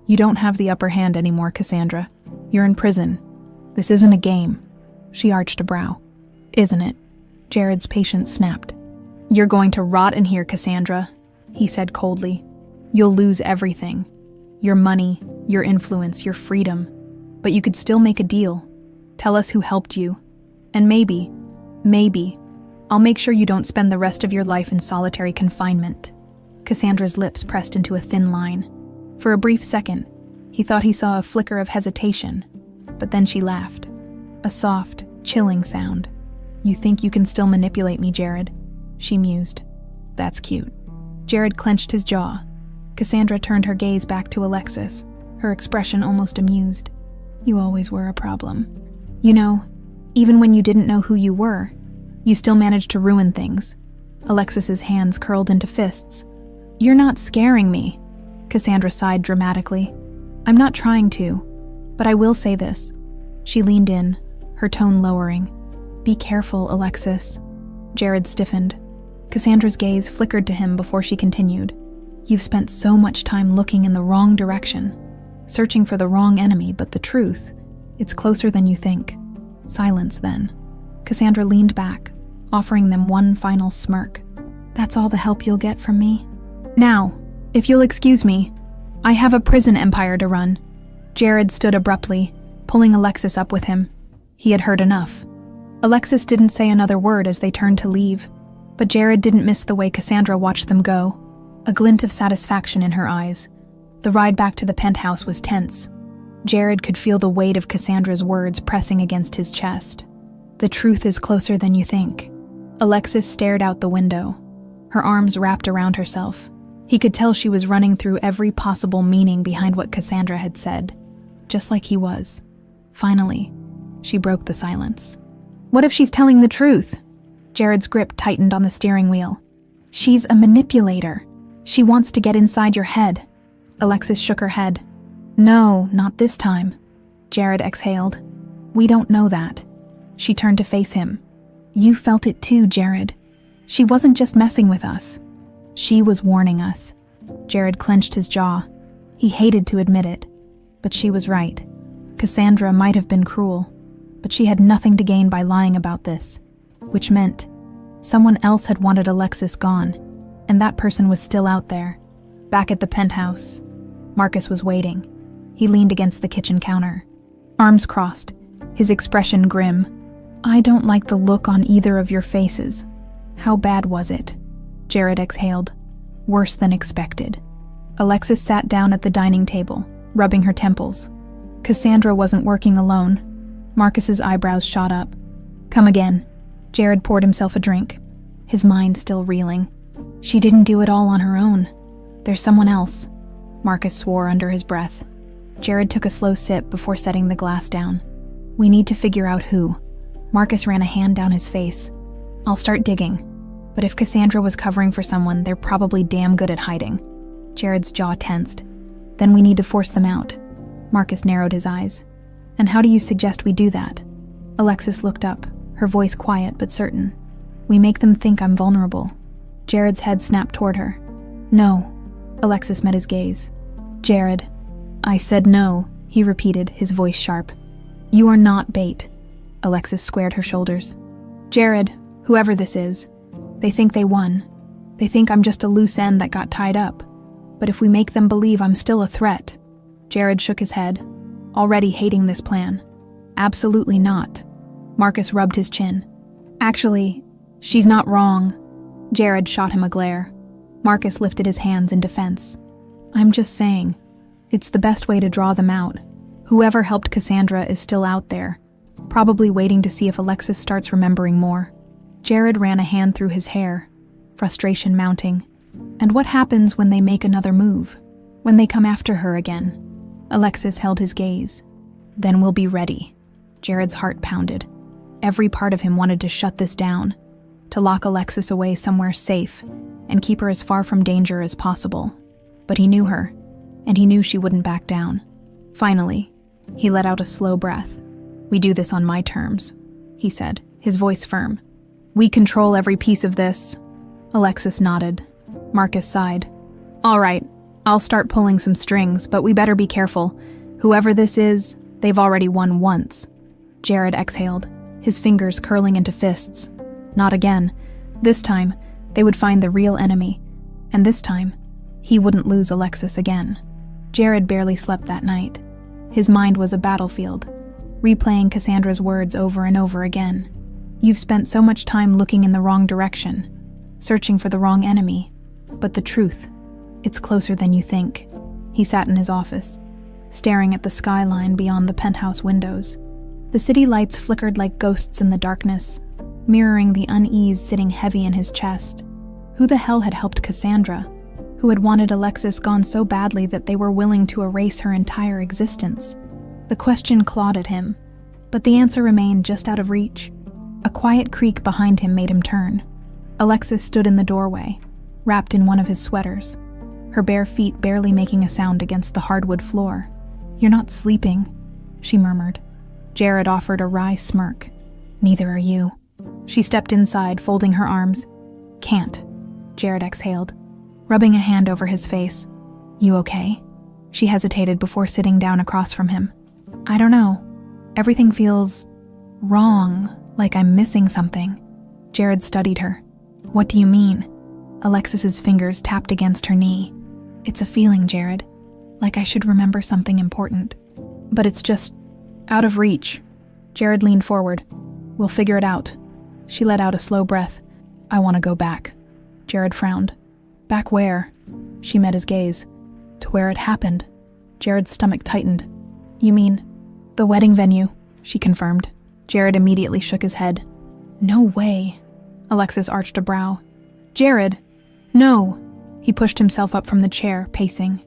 You don't have the upper hand anymore, Cassandra. You're in prison. This isn't a game. She arched a brow. Isn't it? Jared's patience snapped. You're going to rot in here, Cassandra, he said coldly. You'll lose everything. Your money, your influence, your freedom. But you could still make a deal. Tell us who helped you. And maybe, I'll make sure you don't spend the rest of your life in solitary confinement. Cassandra's lips pressed into a thin line. For a brief second, he thought he saw a flicker of hesitation, but then she laughed. A soft, chilling sound. You think you can still manipulate me, Jared? She mused. That's cute. Jared clenched his jaw. Cassandra turned her gaze back to Alexis, her expression almost amused. You always were a problem. You know, even when you didn't know who you were, you still managed to ruin things. Alexis's hands curled into fists. You're not scaring me, Cassandra sighed dramatically. I'm not trying to, but I will say this. She leaned in, her tone lowering. Be careful, Alexis. Jared stiffened. Cassandra's gaze flickered to him before she continued. You've spent so much time looking in the wrong direction, searching for the wrong enemy, but the truth, it's closer than you think. Silence then. Cassandra leaned back, offering them one final smirk. That's all the help you'll get from me? Now, if you'll excuse me, I have a prison empire to run. Jared stood abruptly, pulling Alexis up with him. He had heard enough. Alexis didn't say another word as they turned to leave, but Jared didn't miss the way Cassandra watched them go, a glint of satisfaction in her eyes. The ride back to the penthouse was tense. Jared could feel the weight of Cassandra's words pressing against his chest. The truth is closer than you think. Alexis stared out the window, her arms wrapped around herself. He could tell she was running through every possible meaning behind what Cassandra had said, just like he was. Finally, she broke the silence. What if she's telling the truth? Jared's grip tightened on the steering wheel. She's a manipulator. She wants to get inside your head. Alexis shook her head. No, not this time. Jared exhaled. We don't know that. She turned to face him. You felt it too, Jared. She wasn't just messing with us. She was warning us. Jared clenched his jaw. He hated to admit it, but she was right. Cassandra might have been cruel, but she had nothing to gain by lying about this, which meant someone else had wanted Alexis gone, and that person was still out there. Back at the penthouse, Marcus was waiting. He leaned against the kitchen counter, arms crossed, his expression grim. I don't like the look on either of your faces. How bad was it? Jared exhaled. Worse than expected. Alexis sat down at the dining table, rubbing her temples. Cassandra wasn't working alone. Marcus's eyebrows shot up. Come again. Jared poured himself a drink, his mind still reeling. She didn't do it all on her own. There's someone else. Marcus swore under his breath. Jared took a slow sip before setting the glass down. We need to figure out who. Marcus ran a hand down his face. I'll start digging. But if Cassandra was covering for someone, they're probably damn good at hiding. Jared's jaw tensed. Then we need to force them out. Marcus narrowed his eyes. And how do you suggest we do that? Alexis looked up, her voice quiet but certain. We make them think I'm vulnerable. Jared's head snapped toward her. No. Alexis met his gaze. Jared. I said no, he repeated, his voice sharp. You are not bait. Alexis squared her shoulders. Jared, whoever this is, they think they won. They think I'm just a loose end that got tied up. But if we make them believe I'm still a threat. Jared shook his head, already hating this plan. Absolutely not. Marcus rubbed his chin. Actually, she's not wrong. Jared shot him a glare. Marcus lifted his hands in defense. I'm just saying, it's the best way to draw them out. Whoever helped Cassandra is still out there, probably waiting to see if Alexis starts remembering more. Jared ran a hand through his hair, frustration mounting. And what happens when they make another move? When they come after her again? Alexis held his gaze. Then we'll be ready. Jared's heart pounded. Every part of him wanted to shut this down, to lock Alexis away somewhere safe and keep her as far from danger as possible. But he knew her, and he knew she wouldn't back down. Finally, he let out a slow breath. We do this on my terms, he said, his voice firm. We control every piece of this. Alexis nodded. Marcus sighed. All right, I'll start pulling some strings, but we better be careful. Whoever this is, they've already won once. Jared exhaled, his fingers curling into fists. Not again. This time, they would find the real enemy. And this time, he wouldn't lose Alexis again. Jared barely slept that night. His mind was a battlefield, replaying Cassandra's words over and over again. You've spent so much time looking in the wrong direction, searching for the wrong enemy. But the truth, it's closer than you think. He sat in his office, staring at the skyline beyond the penthouse windows. The city lights flickered like ghosts in the darkness, mirroring the unease sitting heavy in his chest. Who the hell had helped Cassandra, who had wanted Alexis gone so badly that they were willing to erase her entire existence? The question clawed at him, but the answer remained just out of reach. A quiet creak behind him made him turn. Alexis stood in the doorway, wrapped in one of his sweaters, her bare feet barely making a sound against the hardwood floor. You're not sleeping, she murmured. Jared offered a wry smirk. Neither are you. She stepped inside, folding her arms. Can't, Jared exhaled, rubbing a hand over his face. You okay? She hesitated before sitting down across from him. I don't know. Everything feels wrong, like I'm missing something. Jared studied her. What do you mean? Alexis's fingers tapped against her knee. It's a feeling, Jared. Like I should remember something important. But it's just out of reach. Jared leaned forward. We'll figure it out. She let out a slow breath. I want to go back. Jared frowned. Back where? She met his gaze. To where it happened. Jared's stomach tightened. You mean the wedding venue, she confirmed. Jared immediately shook his head. No way. Alexis arched a brow. Jared, no. He pushed himself up from the chair, pacing.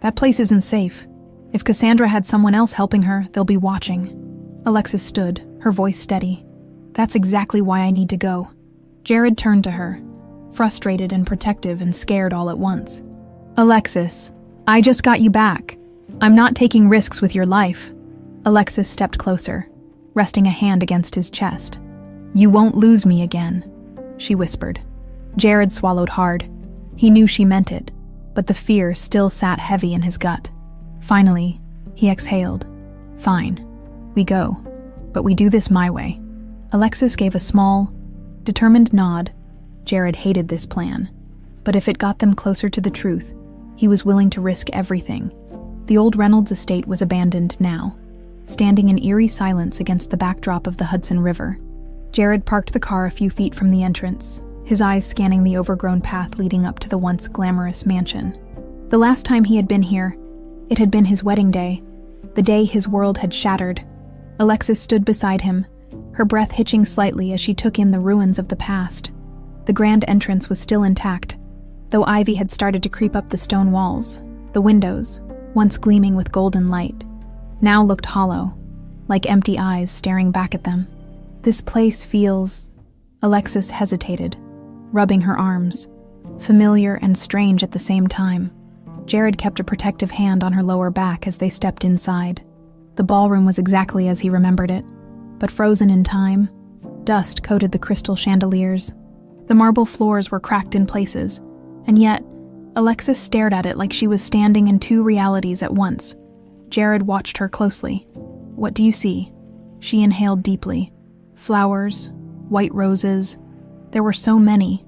That place isn't safe. If Cassandra had someone else helping her, they'll be watching. Alexis stood, her voice steady. That's exactly why I need to go. Jared turned to her, frustrated and protective and scared all at once. Alexis, I just got you back. I'm not taking risks with your life. Alexis stepped closer, resting a hand against his chest. You won't lose me again, she whispered. Jared swallowed hard. He knew she meant it, but the fear still sat heavy in his gut. Finally, he exhaled. Fine, we go, but we do this my way. Alexis gave a small, determined nod. Jared hated this plan, but if it got them closer to the truth, he was willing to risk everything. The old Reynolds estate was abandoned now, standing in eerie silence against the backdrop of the Hudson River. Jared parked the car a few feet from the entrance, his eyes scanning the overgrown path leading up to the once glamorous mansion. The last time he had been here, it had been his wedding day, the day his world had shattered. Alexis stood beside him, her breath hitching slightly as she took in the ruins of the past. The grand entrance was still intact, though ivy had started to creep up the stone walls. The windows, once gleaming with golden light, now looked hollow, like empty eyes staring back at them. This place feels... Alexis hesitated, rubbing her arms. Familiar and strange at the same time. Jared kept a protective hand on her lower back as they stepped inside. The ballroom was exactly as he remembered it, but frozen in time. Dust coated the crystal chandeliers. The marble floors were cracked in places, and yet, Alexis stared at it like she was standing in two realities at once. Jared watched her closely. "What do you see?" She inhaled deeply. "Flowers, white roses. There were so many."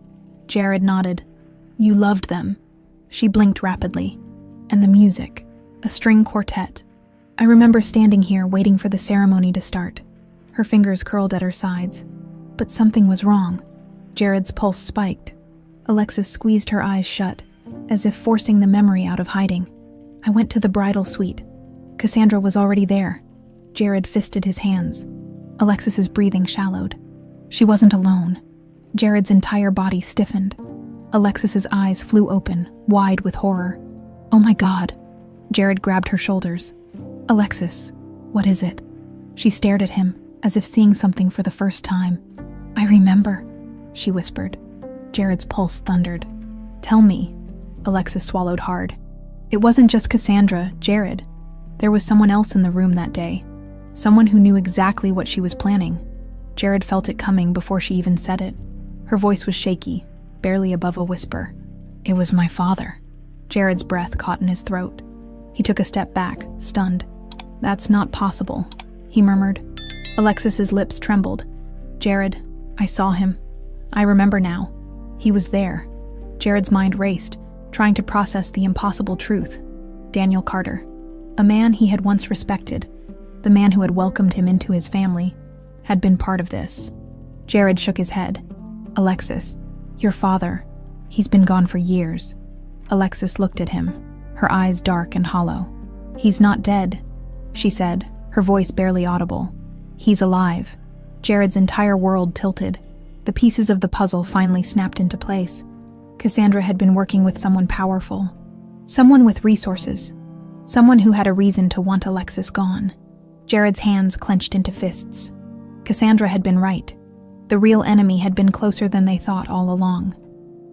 Jared nodded. "You loved them." She blinked rapidly. "And the music. A string quartet. I remember standing here waiting for the ceremony to start." Her fingers curled at her sides. But something was wrong. Jared's pulse spiked. Alexis squeezed her eyes shut, as if forcing the memory out of hiding. "I went to the bridal suite. Cassandra was already there." Jared fisted his hands. Alexis's breathing shallowed. She wasn't alone. Jared's entire body stiffened. Alexis's eyes flew open, wide with horror. "Oh my God." Jared grabbed her shoulders. "Alexis, what is it?" She stared at him, as if seeing something for the first time. "I remember," she whispered. Jared's pulse thundered. "Tell me." Alexis swallowed hard. It wasn't just Cassandra, Jared. There was someone else in the room that day. Someone who knew exactly what she was planning. Jared felt it coming before she even said it. Her voice was shaky, barely above a whisper. "It was my father." Jared's breath caught in his throat. He took a step back, stunned. "That's not possible," he murmured. Alexis's lips trembled. "Jared, I saw him. I remember now. He was there." Jared's mind raced, trying to process the impossible truth. Daniel Carter, a man he had once respected, the man who had welcomed him into his family, had been part of this. Jared shook his head. "Alexis, your father, he's been gone for years." Alexis looked at him, her eyes dark and hollow. "He's not dead," she said, her voice barely audible. "He's alive." Jared's entire world tilted. The pieces of the puzzle finally snapped into place. Cassandra had been working with someone powerful. Someone with resources. Someone who had a reason to want Alexis gone. Jared's hands clenched into fists. Cassandra had been right. The real enemy had been closer than they thought all along.